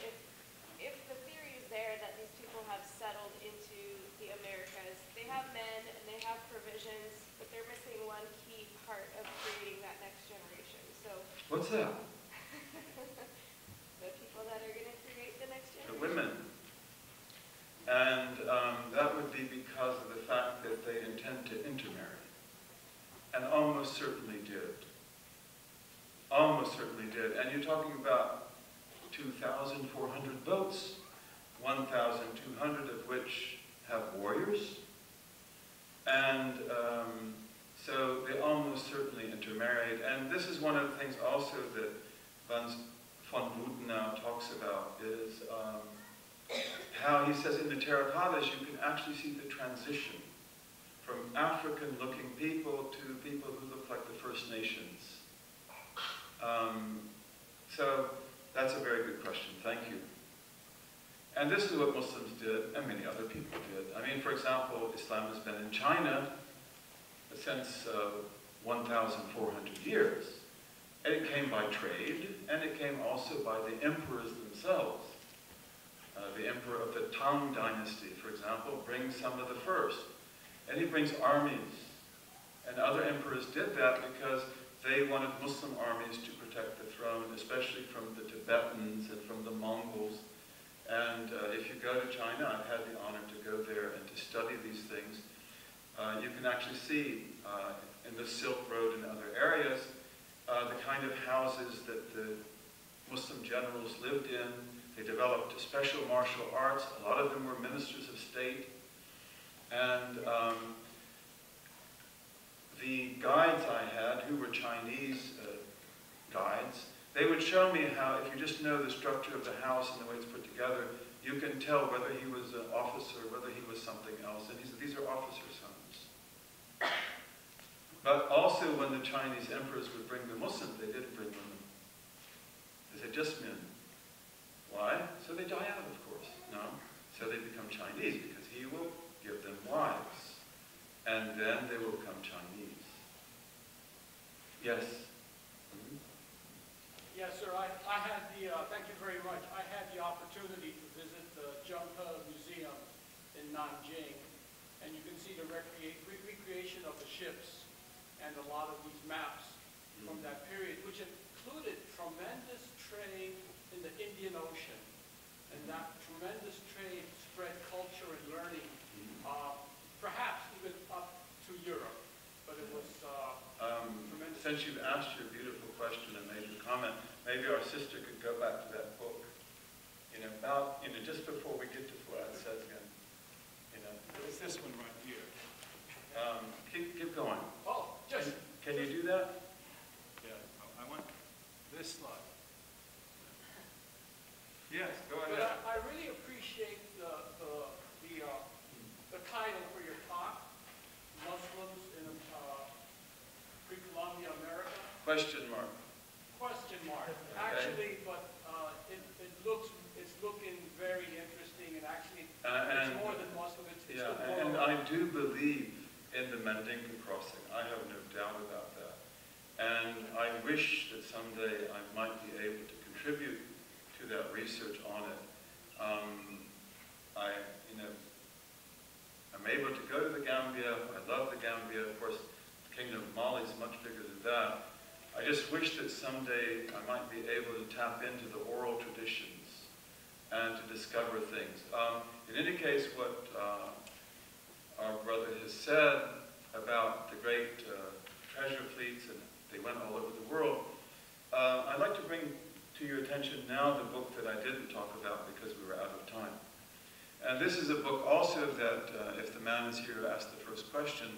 if the theory is there that these people have settled into the Americas, they have men and they have provisions, but they're missing one key part of creating that next generation. So, What's that? the people that are going to create the next generation. The women. And that would be because of the fact that they intend to intermarry. And almost certainly did. Almost certainly did. And you're talking about 2,400 boats, 1,200 of which have warriors. And so they almost certainly intermarried. And this is one of the things also that von Budenau talks about, is how he says in the terracottas you can actually see the transition from African-looking people to people who look like the First Nations. So that's a very good question. Thank you. And this is what Muslims did, and many other people did. I mean, for example, Islam has been in China since 1,400 years. And it came by trade, and it came also by the emperors themselves. The emperor of the Tang Dynasty, for example, brings some of the first. And he brings armies. And other emperors did that because they wanted Muslim armies to protect the throne, especially from the Tibetans and from the Mongols. And if you go to China, I've had the honor to go there and to study these things. You can actually see in the Silk Road and other areas the kind of houses that the Muslim generals lived in. They developed special martial arts. A lot of them were ministers of state. And the guides I had, who were Chinese guides, they would show me how, if you just know the structure of the house and the way it's put together, you can tell whether he was an officer, whether he was something else. And he said, these are officers' homes. But also when the Chinese emperors would bring the Muslims, they didn't bring women. They said, just men. Why? So they die out, of course. No. So they become Chinese, because he will give them wives. And then they will become Chinese. Yes? Yes, sir. I had the, thank you very much. I had the opportunity to visit the Zhenghe Museum in Nanjing. And you can see the recreation of the ships and a lot of these maps from that period, which included tremendous trade in the Indian Ocean. And that tremendous trade spread culture and learning, perhaps even up to Europe. But it was tremendous. Since you've asked your beautiful question and made your comment, maybe our sister could go back to that book. Just before we get to Fuad Sezgin. It's this one right here. Keep going. Oh, just. Can you do that? Yeah, I want this slide. Yes, go But ahead. I really appreciate the title for your talk, Muslims in pre-Columbian America. Question mark. Question mark. Okay. Actually, but it's looking very interesting, and actually And- it's more than Muslim. It's Yeah, the and world. I do believe in the Mandinka crossing. I have no doubt about that. And I wish that someday I might be able to contribute to that research on it. I'm able to go to the Gambia. I love the Gambia. Of course, the Kingdom of Mali is much bigger than that. I just wish that someday I might be able to tap into the oral traditions and to discover things. In any case, what our brother has said about the great treasure fleets, and they went all over the world, I'd like to bring to your attention now the book that I didn't talk about because we were out of time. And this is a book also that, if the man is here to ask the first question,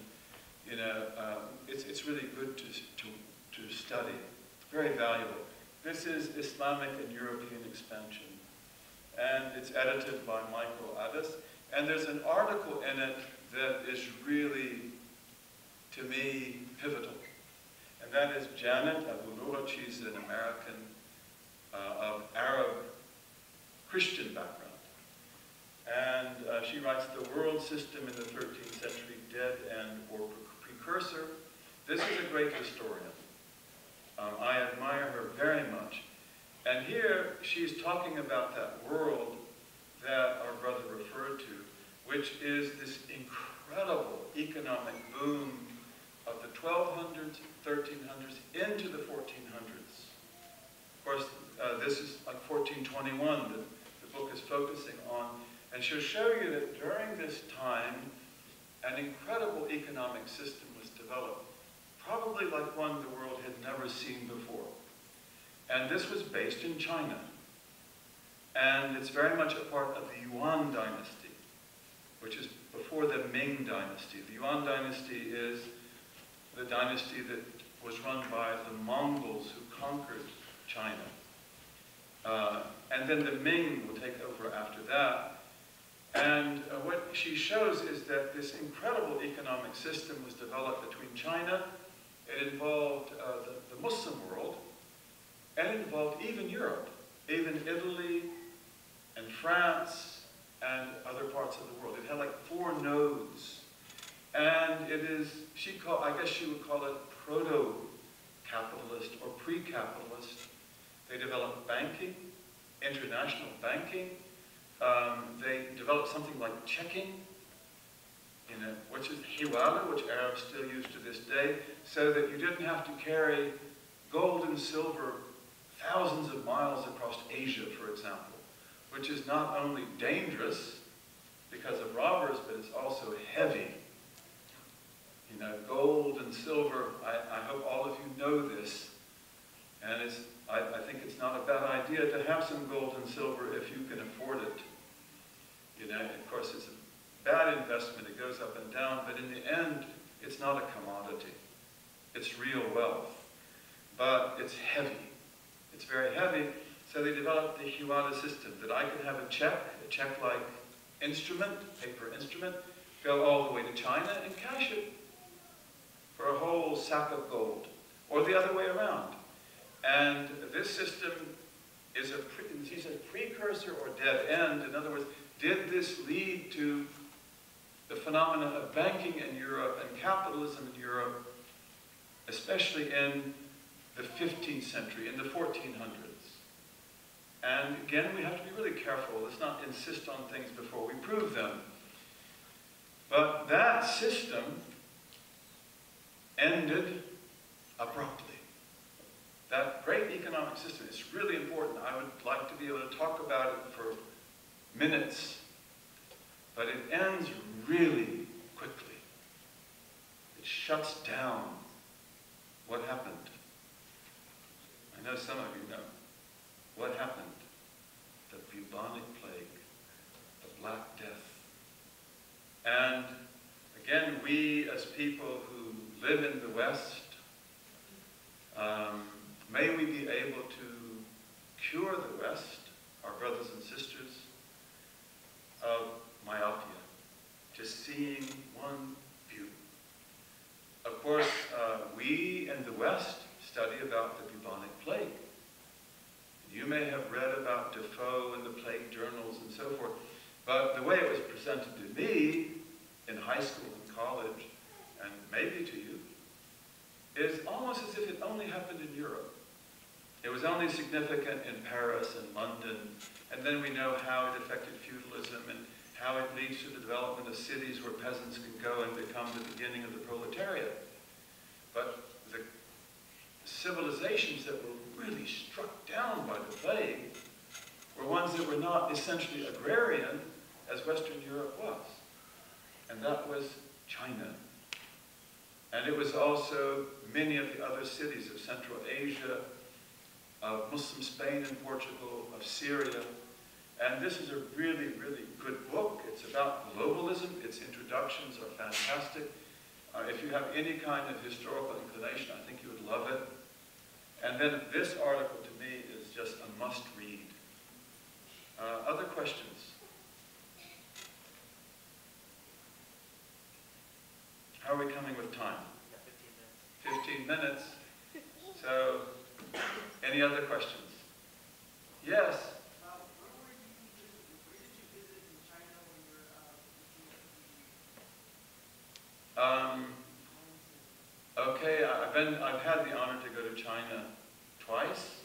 it's really good to study. Very valuable. This is Islamic and European Expansion. And it's edited by Michael Addis. And there's an article in it that is really, to me, pivotal. And and that is Janet Abdul-Aziz. She's an American of Arab Christian background. And she writes, "The world system in the 13th century, dead end or precursor." This is a great historian. I admire her very much. And here she's talking about that world that our brother referred to, which is this incredible economic boom of the 1200s, 1300s, into the 1400s. Of course, this is like 1421 that the book is focusing on. And she'll show you that during this time, an incredible economic system was developed, probably like one the world had never seen before. And this was based in China. And it's very much a part of the Yuan dynasty, which is before the Ming Dynasty. The Yuan dynasty is the dynasty that was run by the Mongols who conquered China. And then the Ming will take over after that. And what she shows is that this incredible economic system was developed between China. It involved the Muslim world, and it involved even Europe, even Italy and France and other parts of the world. It had like 4 nodes. And it is, I guess she would call it proto-capitalist or pre-capitalist. They developed banking, international banking. They developed something like checking, which is hiwala, which Arabs still use to this day, so that you didn't have to carry gold and silver thousands of miles across Asia, for example, which is not only dangerous because of robbers, but it's also heavy. Gold and silver, I hope all of you know this, and I think it's not a bad idea to have some gold and silver if you can afford it. Of course, it's a bad investment. It goes up and down, but in the end, it's not a commodity. It's real wealth, but it's heavy. It's very heavy, so they developed the hiwala system, that I can have a check-like instrument, paper instrument, go all the way to China and cash it for a whole sack of gold, or the other way around. And this system is she says precursor or dead end. In other words, did this lead to the phenomenon of banking in Europe and capitalism in Europe, especially in the 15th century, in the 1400s? And again, we have to be really careful. Let's not insist on things before we prove them. But that system ended abruptly. That great economic system is really important. I would like to be able to talk about it for minutes, but it ends really quickly. It shuts down. What happened? I know some of you know. What happened? The bubonic plague, the Black Death. And again, we as people who live in the West, may we be able to cure the West, our brothers and sisters, of myopia, just seeing one view. Of course, we in the West study about the bubonic plague. You may have read about Defoe and the plague journals and so forth, but the way it was presented to me in high school and college, and maybe to you, is almost as if it only happened in Europe. It was only significant in Paris and London, and then we know how it affected feudalism and how it leads to the development of cities where peasants can go and become the beginning of the proletariat. But the civilizations that were really struck down by the plague were ones that were not essentially agrarian, as Western Europe was. And that was China. And it was also many of the other cities of Central Asia, of Muslim Spain and Portugal, of Syria. And this is a really, really good book. It's about globalism. Its introductions are fantastic. If you have any kind of historical inclination, I think you would love it. And then this article, to me, is just a must-read. Other questions? How are we coming with time? 15 minutes. So, any other questions? Yes? Okay, I've had the honor to go to China twice.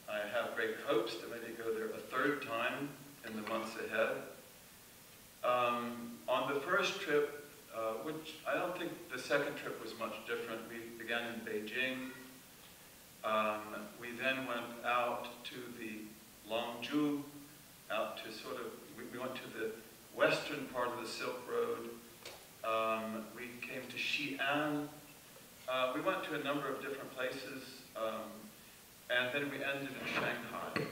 I have great hopes to maybe go there a third time in the months ahead. On the first trip, which I don't think the second trip was much different, we began in Beijing. We then went out to the Longzhou, out to sort of, we went to the western part of the Silk Road. We came to Xi'an. We went to a number of different places, and then we ended in Shanghai.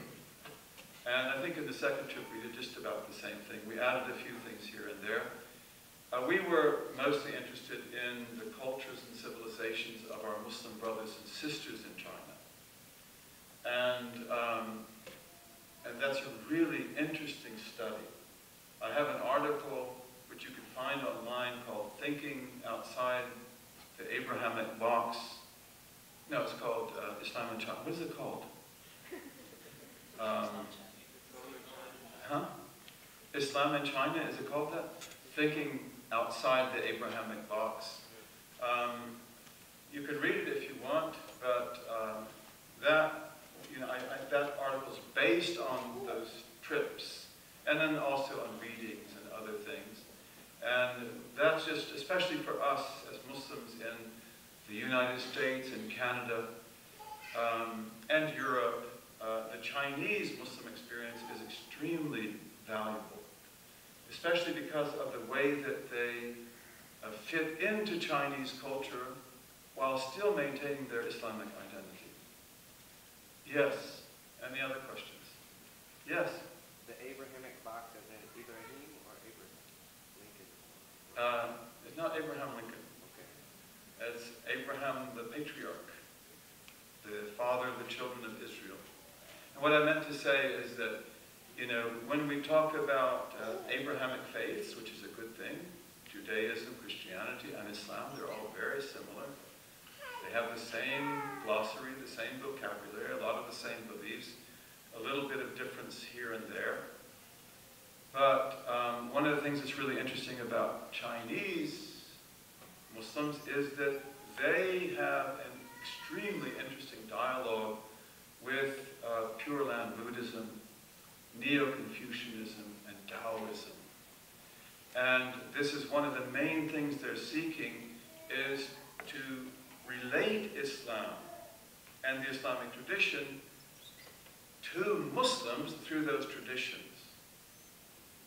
And I think in the second trip we did just about the same thing. We added a few things here and there. We were mostly interested in the cultures and civilizations of our Muslim brothers and sisters in China. And that's a really interesting study. I have an article which you can find online called Thinking Outside the Abrahamic Box. No, it's called Islam in China. What is it called? Islam in China, is it called that? Thinking Outside the Abrahamic Box. You can read it if you want, but that article is based on those trips, and then also on readings and other things. And that's just, especially for us as Muslims in the United States and Canada and Europe, the Chinese Muslim experience is extremely valuable, especially because of the way that they fit into Chinese culture while still maintaining their Islamic identity. Yes? Any other questions? Yes? The Abrahamic box as in Ibrahim or Abraham Lincoln? It's not Abraham Lincoln. Okay. It's Abraham the patriarch, the father of the children of Israel. And what I meant to say is that, you know, when we talk about Abrahamic faiths, which is a good thing, Judaism, Christianity, and Islam, they're all very similar. They have the same glossary, the same vocabulary, a lot of the same beliefs, a little bit of difference here and there. But one of the things that's really interesting about Chinese Muslims is that they have an extremely interesting dialogue with Pure Land Buddhism, Neo-Confucianism, and Taoism. And this is one of the main things they're seeking, is to relate Islam and the Islamic tradition to Muslims through those traditions.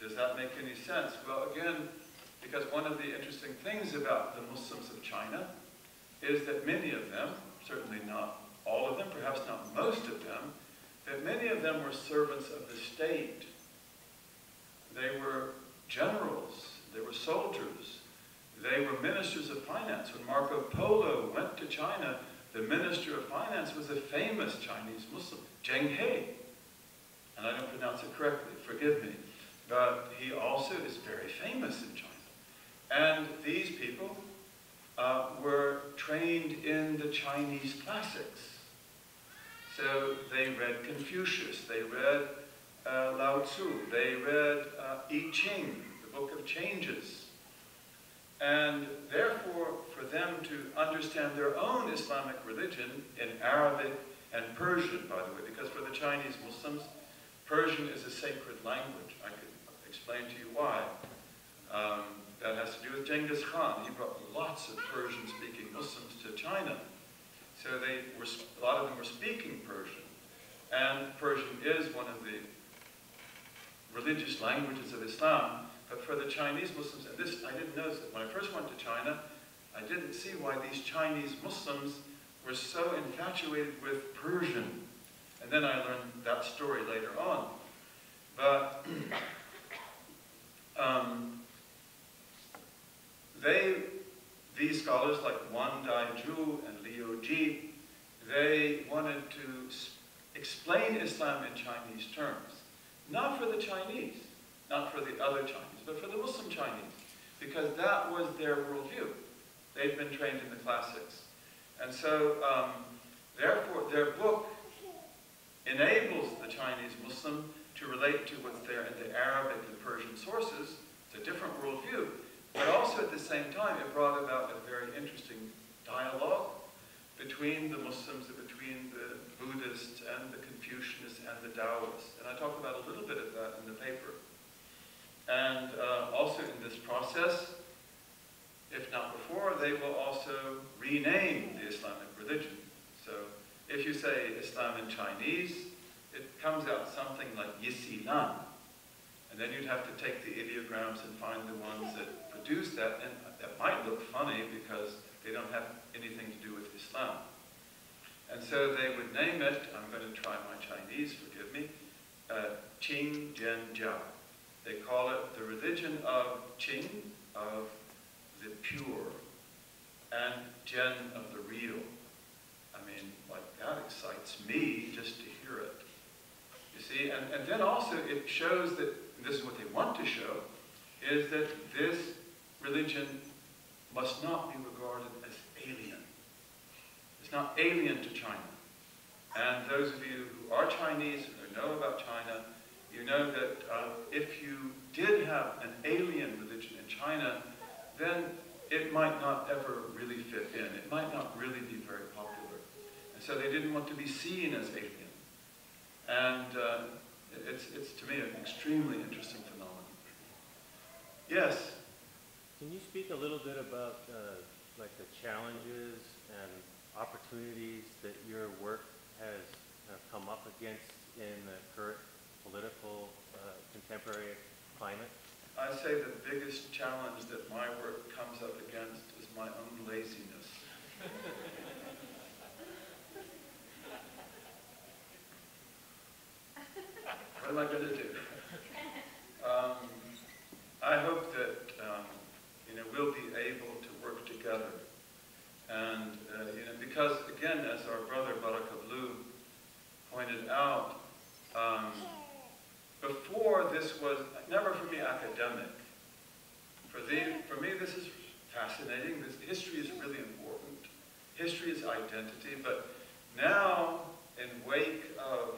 Does that make any sense? Well, again, because one of the interesting things about the Muslims of China is that many of them, certainly not all of them, perhaps not most of them, that many of them were servants of the state. They were generals, they were soldiers, they were ministers of finance. When Marco Polo went to China, the minister of finance was a famous Chinese Muslim, Zheng He. And I don't pronounce it correctly, forgive me. But he also is very famous in China. And these people were trained in the Chinese classics. So they read Confucius, they read Lao Tzu, they read I Ching, the Book of Changes. And therefore, for them to understand their own Islamic religion in Arabic and Persian, by the way, because for the Chinese Muslims, Persian is a sacred language. I could explain to you why. That has to do with Genghis Khan. He brought lots of Persian-speaking Muslims to China. So a lot of them were speaking Persian. And Persian is one of the religious languages of Islam. But for the Chinese Muslims, and this I didn't notice it. When I first went to China, I didn't see why these Chinese Muslims were so infatuated with Persian. And then I learned that story later on. But these scholars like Wang Daizhu and Liu Ji, they wanted to explain Islam in Chinese terms. Not for the Chinese, not for the other Chinese, but for the Muslim Chinese, because that was their worldview. They'd been trained in the classics. And so Therefore, their book enables the Chinese Muslim to relate to what's there in the Arabic and Persian sources. It's a different worldview. But also at the same time, it brought about a very interesting dialogue between the Muslims and between the Buddhists and the Confucianists and the Taoists. And I talk about a little bit of that in the paper. And also in this process, if not before, they will also rename the Islamic religion. So if you say Islam in Chinese, it comes out something like Yisilan. And then you'd have to take the ideograms and find the ones that produce that. And that might look funny because they don't have anything to do with Islam. And so they would name it, I'm going to try my Chinese, forgive me, Qing Jian Jia. They call it the religion of Qing, of the pure, and Jian of the real. I mean, like, that excites me just to hear it. You see, and then also it shows that, and this is what they want to show, is that this religion must not be regarded as alien. It's not alien to China. And those of you who are Chinese, who know about China, you know that if you did have an alien religion in China, then it might not ever really fit in. It might not really be very popular. And so they didn't want to be seen as alien. And it's to me, an extremely interesting phenomenon. Yes? Can you speak a little bit about like the challenges and opportunities that your work has come up against in the current political contemporary climate? I say the biggest challenge that my work comes up against is my own laziness. What am I going to do? I hope that we'll be able to work together, and because again, as our brother Barakablu pointed out, before this was never for me academic. For me, this is fascinating. This history is really important. History is identity, but now, in wake of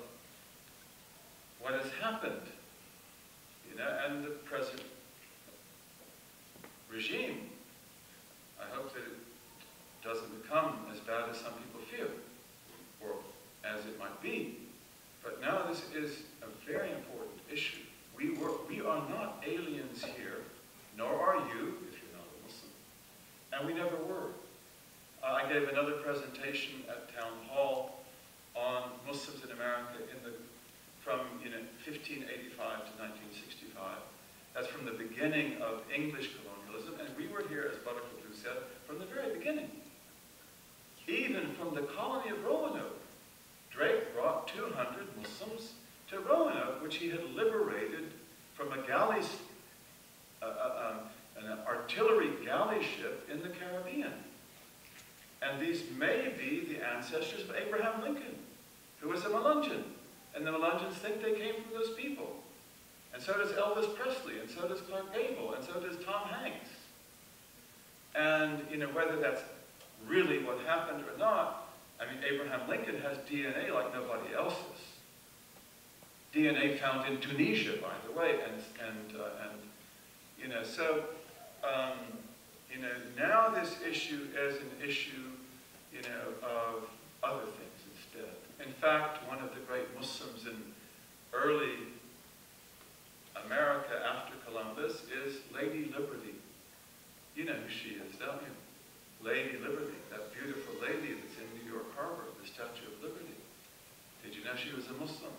what has happened, and the present regime, I hope that it doesn't become as bad as some people fear, or as it might be. But now this is a very important issue. We are not aliens here, nor are you, if you're not a Muslim. And we never were. I gave another presentation at Town Hall on Muslims in America from 1585 to 1965. That's from the beginning of English colonialism, and we were here, as Barakablu said, from the very beginning. Even from the colony of Roanoke, Drake brought 200 Muslims to Roanoke, which he had liberated from a galley, an artillery galley ship in the Caribbean. And these may be the ancestors of Abraham Lincoln, who was a Melungeon. And the Melungeons think they came from those people. And so does Elvis Presley, and so does Clark Gable, and so does Tom Hanks. And whether that's really what happened or not, I mean, Abraham Lincoln has DNA like nobody else's. DNA found in Tunisia, by the way, now this issue is an issue, of other things instead. In fact, one of the great Muslims in early America after Columbus is Lady Liberty. You know who she is, don't you? Lady Liberty, that beautiful lady that's in New York Harbor, the Statue of Liberty. Did you know she was a Muslim?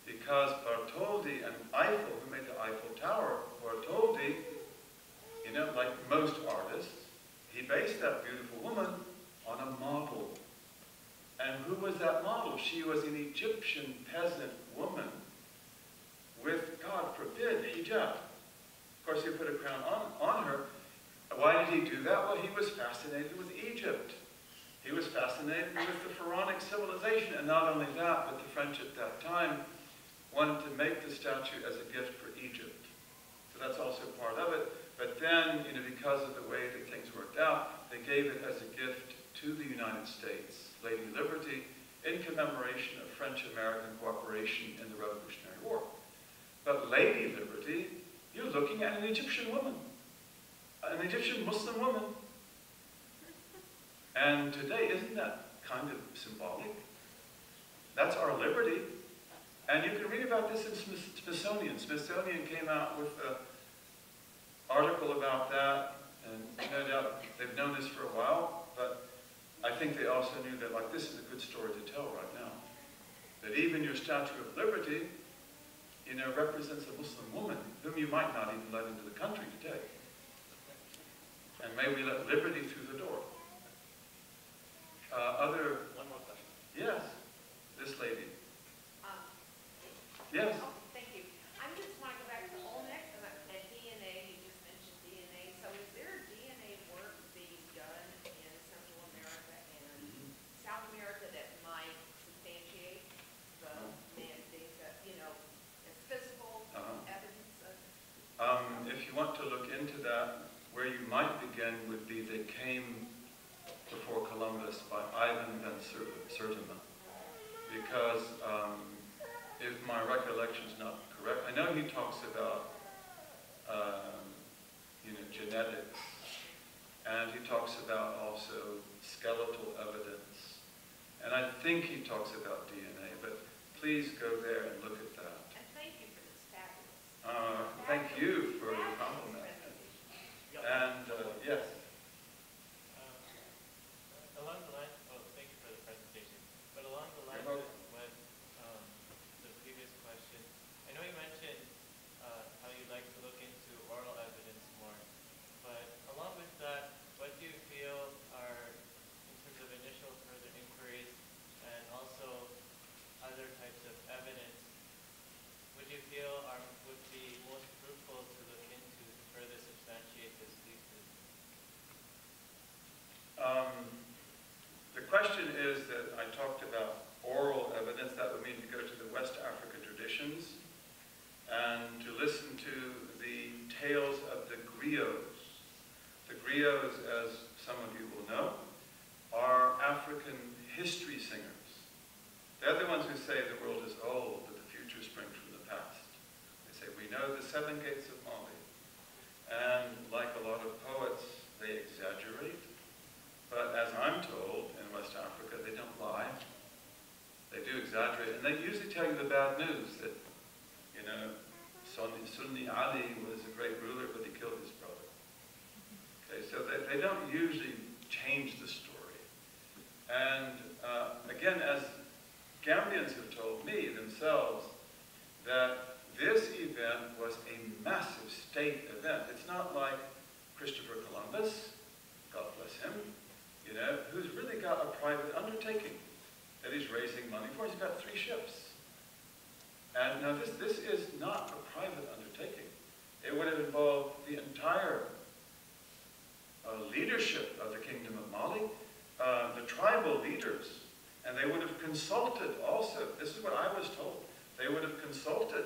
Because Bartholdi and Eiffel, who made the Eiffel Tower, Bartholdi, like most artists, he based that beautiful woman on a model. And who was that model? She was an Egyptian peasant woman with, God forbid, hijab. Of course, he put a crown on her. Why did he do that? Well, he was fascinated with Egypt. He was fascinated with the pharaonic civilization. And not only that, but the French at that time wanted to make the statue as a gift for Egypt. So that's also part of it. But then, because of the way that things worked out, they gave it as a gift to the United States. Lady Liberty, in commemoration of French-American cooperation in the Revolutionary War. But Lady Liberty, you're looking at an Egyptian woman, an Egyptian Muslim woman. And today, isn't that kind of symbolic? That's our liberty. And you can read about this in Smithsonian. Smithsonian came out with an article about that, and no doubt they've known this for a while, but I think they also knew that, like, this is a good story to tell right now. That even your Statue of Liberty, you know, represents a Muslim woman whom you might not even let into the country today. And may we let liberty through the door. One more question. Yes, this lady. Yes. Oh, thank you. I just want to go back to the Olmec and that DNA. You just mentioned DNA. So is there DNA work being done in Central America and South America that might substantiate the things that, you know, as physical evidence of? If you want to look into that, where you might begin would be they came before Columbus by Ivan van Sertima. Because if my recollection is not correct, I know he talks about you know, genetics, and he talks about also skeletal evidence, and I think he talks about DNA, but please go there and look at that. And thank you for this fabulous. Thank you for your compliment. And yes. Along the lines, well, thank you for the presentation, but along the lines You're of what the previous question, I know you mentioned how you'd like to look into oral evidence more, but along with that, what do you feel are, in terms of initial further inquiries and also other types of evidence, would you feel would be most fruitful to look into to further substantiate this thesis? The question is that I talked about oral evidence. That would mean to go to the West African traditions and to listen to the tales of the griots. The griots, as some of you will know, are African history singers. They're the ones who say the world is old, but the future springs from the past. They say, we know the 7 gates of Mali. And like a lot of poets, they exaggerate. But as I'm told, in West Africa, they don't lie. They do exaggerate. And they usually tell you the bad news, that, you know, Sunni Ali was a great ruler, but he killed his brother. Okay, so they don't usually change the story. And again, as Gambians have told me themselves, that this event was a massive state event. It's not like Christopher Columbus, God bless him, you know, who's really got a private undertaking that he's raising money for. He's got 3 ships. And now this is not a private undertaking. It would have involved the entire leadership of the Kingdom of Mali, the tribal leaders, and they would have consulted also, this is what I was told, they would have consulted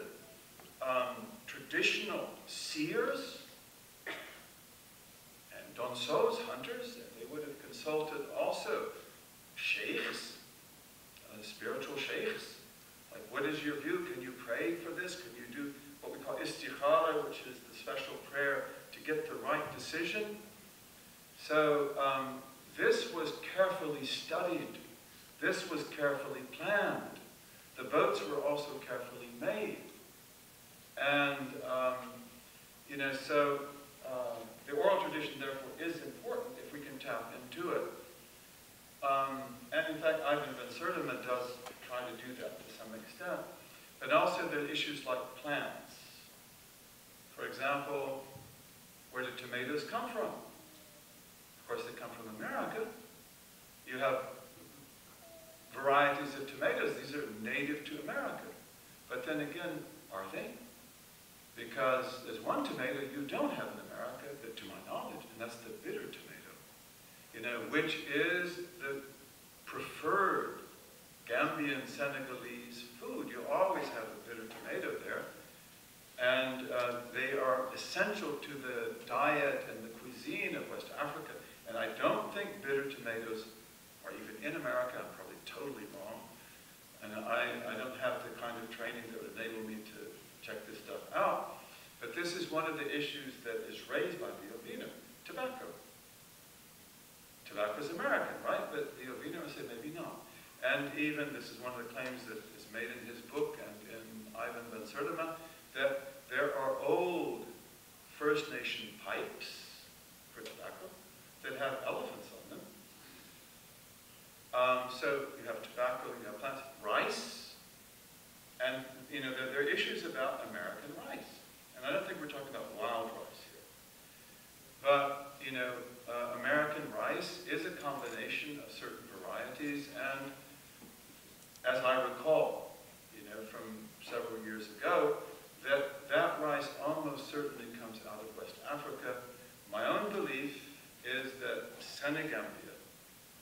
traditional seers and donsos, hunters, and they would have consulted also sheikhs, spiritual sheikhs. Like, what is your view? Can you pray for this? Can you do what we call istikhara, which is the special prayer to get the right decision? So this was carefully studied. This was carefully planned. The boats were also carefully made. And, you know, so the oral tradition, therefore, is important if we can tap into it. And in fact, Ivan van Sertima does try to do that to some extent. But also there are issues like plants. For example, where did tomatoes come from? Of course, they come from America. You have varieties of tomatoes. These are native to America. But then again, are they? Because there's one tomato you don't have in America, that, to my knowledge, and that's the bitter tomato. You know, which is the preferred Gambian Senegalese food. You always have a bitter tomato there. And they are essential to the diet and the cuisine of West Africa. And I don't think bitter tomatoes or even in America. I'm probably totally wrong. And I don't have the kind of training that would enable me to check this stuff out. But this is one of the issues that is raised by Biovino. Tobacco. Tobacco is American, right? But Biovino would say maybe not. And even, this is one of the claims that is made in his book and in Ivan Ben Serdema, that there are old First Nation pipes for tobacco that have elephants on them. So you have tobacco, you have plants, rice, and there are issues about American rice. And I don't think we're talking about wild rice here. But, American rice is a combination of certain varieties, and as I recall, from several years ago, that rice almost certainly comes out of West Africa. My own belief is that Senegambia,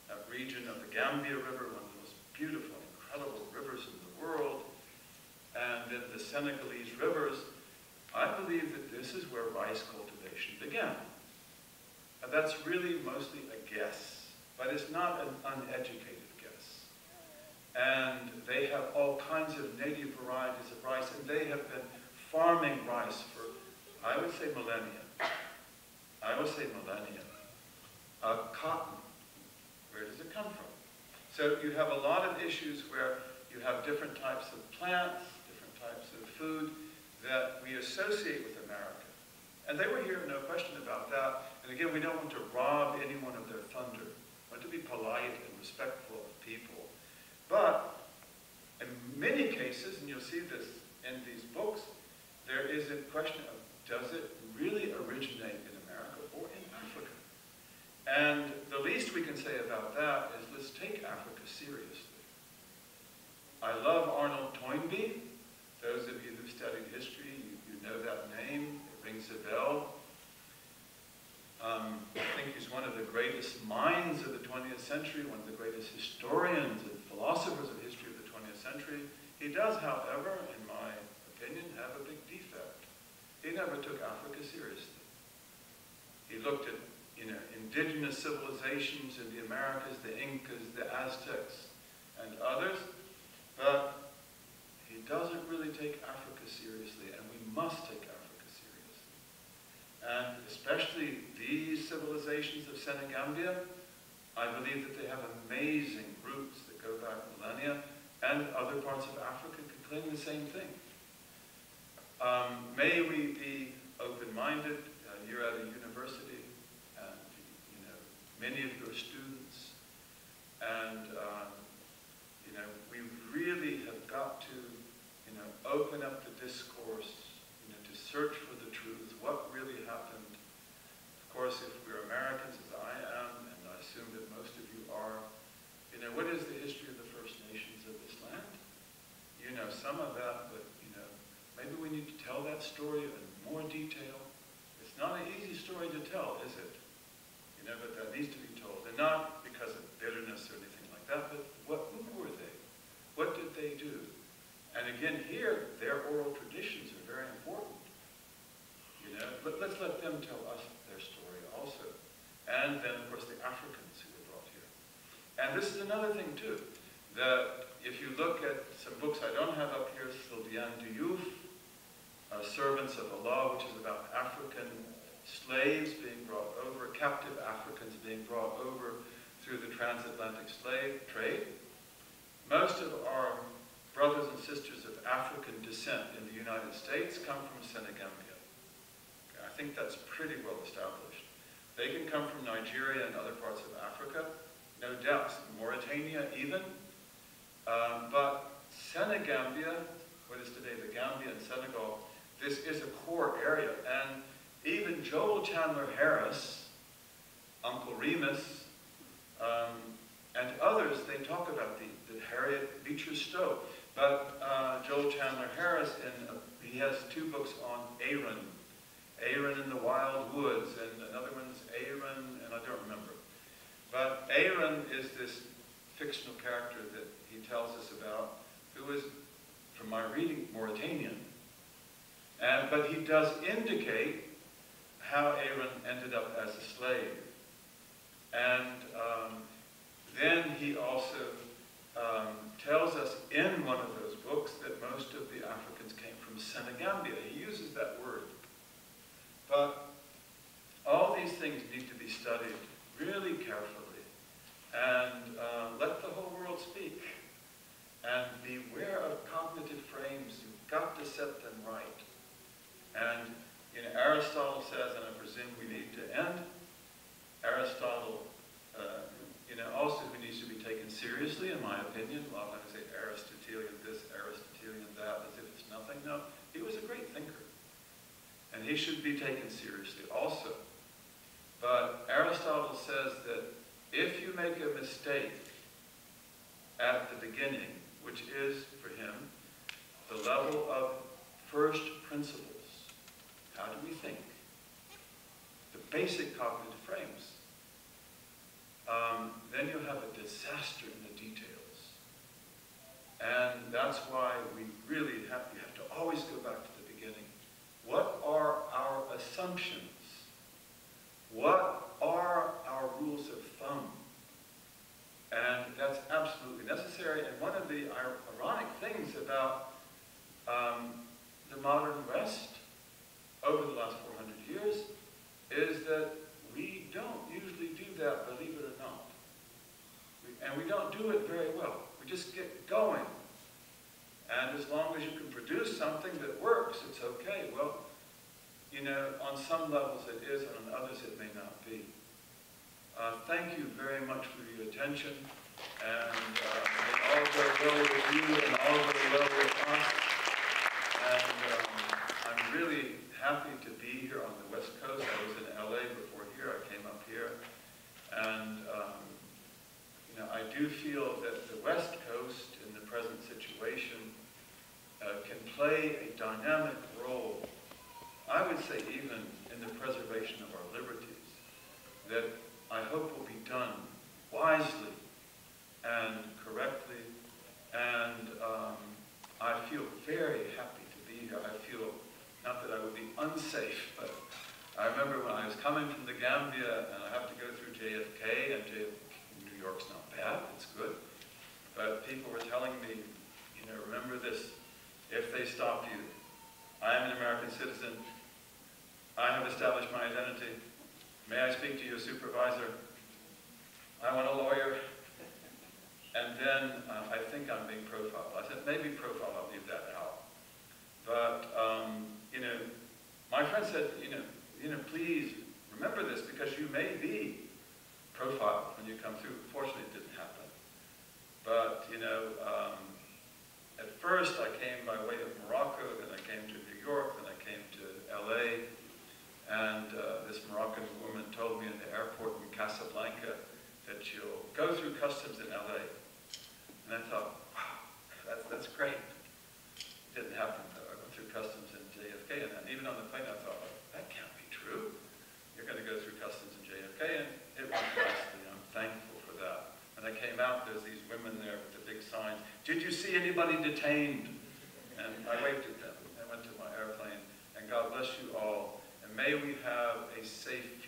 that region of the Gambia River, one of the most beautiful, incredible rivers in the world, and then the Senegalese rivers, I believe that this is where rice cultivation began. And that's really mostly a guess, but it's not an uneducated guess. And they have all kinds of native varieties of rice, and they have been farming rice for, I would say, millennia. Cotton, where does it come from? So you have a lot of issues where you have different types of plants, different types of food that we associate with America. And they were here, no question about that. And again, we don't want to rob anyone of their thunder. We want to be polite and respectful of people. But in many cases, and you'll see this in these books, there is a question of, does it really originate in America or in Africa? And the least we can say about that is, let's take Africa seriously. I love Arnold Toynbee. Those of you who've studied history, you know that name. It rings a bell. I think he's one of the greatest minds of the 20th century, one of the greatest historians and philosophers of history of the 20th century. He does, however, in my opinion, have a big defect. He never took Africa seriously. He looked at, indigenous civilizations in the Americas, the Incas, the Aztecs, and others, but he doesn't really take Africa seriously, and we must take Africa seriously. And especially these civilizations of Senegambia, I believe that they have amazing roots that go back millennia, and other parts of Africa could claim the same thing. May we be open-minded. You're at a university, and many of your students, and we really have got to open up the discourse, to search for the truth, what really happened. Of course, if we're Americans, as I am, and I assume that most of you are, what is the history of the First Nations of this land? You know some of that, but maybe we need to tell that story in more detail. It's not an easy story to tell, is it? But that needs to be told. And not because of bitterness or anything like that, but who were they? What did they do? And again, here, their oral traditions are very important. But let's let them tell us their story also. And then, of course, the Africans who were brought here. And this is another thing, too, that if you look at some books I don't have up here, Sylviane Diouf, Servants of Allah, which is about African slaves being brought over, captive Africans being brought over through the transatlantic slave trade. Most of our brothers and sisters of African descent in the United States come from Senegambia. Okay, I think that's pretty well established. They can come from Nigeria and other parts of Africa, no doubt, Mauritania even. But Senegambia, what is today the Gambia and Senegal, this is a core area. And even Joel Chandler Harris, Uncle Remus, and others, they talk about the Harriet Beecher Stowe. But Joel Chandler Harris, he has two books on Aaron. Aaron in the Wild Woods, and another one's Aaron, and I don't remember. But Aaron is this fictional character that he tells us about, who is, from my reading, Mauritanian. But he does indicate how Aaron ended up as a slave. And then he also tells us in one of those books that most of the Africans came from Senegambia. He uses that word. But all these things need to be studied really carefully and let the whole world speak. And beware of cognitive frames. You've got to set them right. And Aristotle says, and I presume we need to end, Aristotle, also who needs to be taken seriously, in my opinion. A lot of times I say Aristotelian this, Aristotelian that, as if it's nothing. No, he was a great thinker. And he should be taken seriously also. But Aristotle says that if you make a mistake at the beginning, which is, for him, the level of first principles, how do we think? The basic cognitive frames. Then you have a disaster in the details. And that's why we really have to always go back to the beginning. What are our assumptions? What are our rules of thumb? And that's absolutely necessary. And one of the ironic things about the modern West over the last 400 years is that we don't usually do that, believe it or not. And we don't do it very well. We just get going. And as long as you can produce something that works, it's okay. Well, on some levels it is, and on others it may not be. Thank you very much for your attention. And may all go well with you and all go well with us. And I'm really happy to be here on the West Coast. I was in LA before here. I came up here. And I do feel that the West Coast in the present situation can play a dynamic role, I would say even in the preservation of our liberties, that I hope will be done wisely and correctly. And I feel very happy to be here. I feel, not that I would be unsafe, but I remember when I was coming from the Gambia and I have to go through JFK, and New York's not bad, it's good. But people were telling me, remember this, if they stop you, I am an American citizen, I have established my identity, may I speak to your supervisor? I want a lawyer. And then I think I'm being profiled. I said, maybe profile, I'll leave that out. But, my friend said, please remember this because you may be profiled when you come through. Fortunately, it didn't happen. But, at first I came by way of Morocco, then I came to New York, then I came to LA. And this Moroccan woman told me in the airport in Casablanca that you'll go through customs in LA. And I thought, wow, that's great. It didn't happen though. I went through customs in JFK, and even on the plane I thought, that can't be true. You're going to go through customs in JFK, and it went nicely. I'm thankful for that. When I came out, there's these women there with the big signs. Did you see anybody detained? And I waved at them. I went to my airplane, and God bless you all. And may we have a safe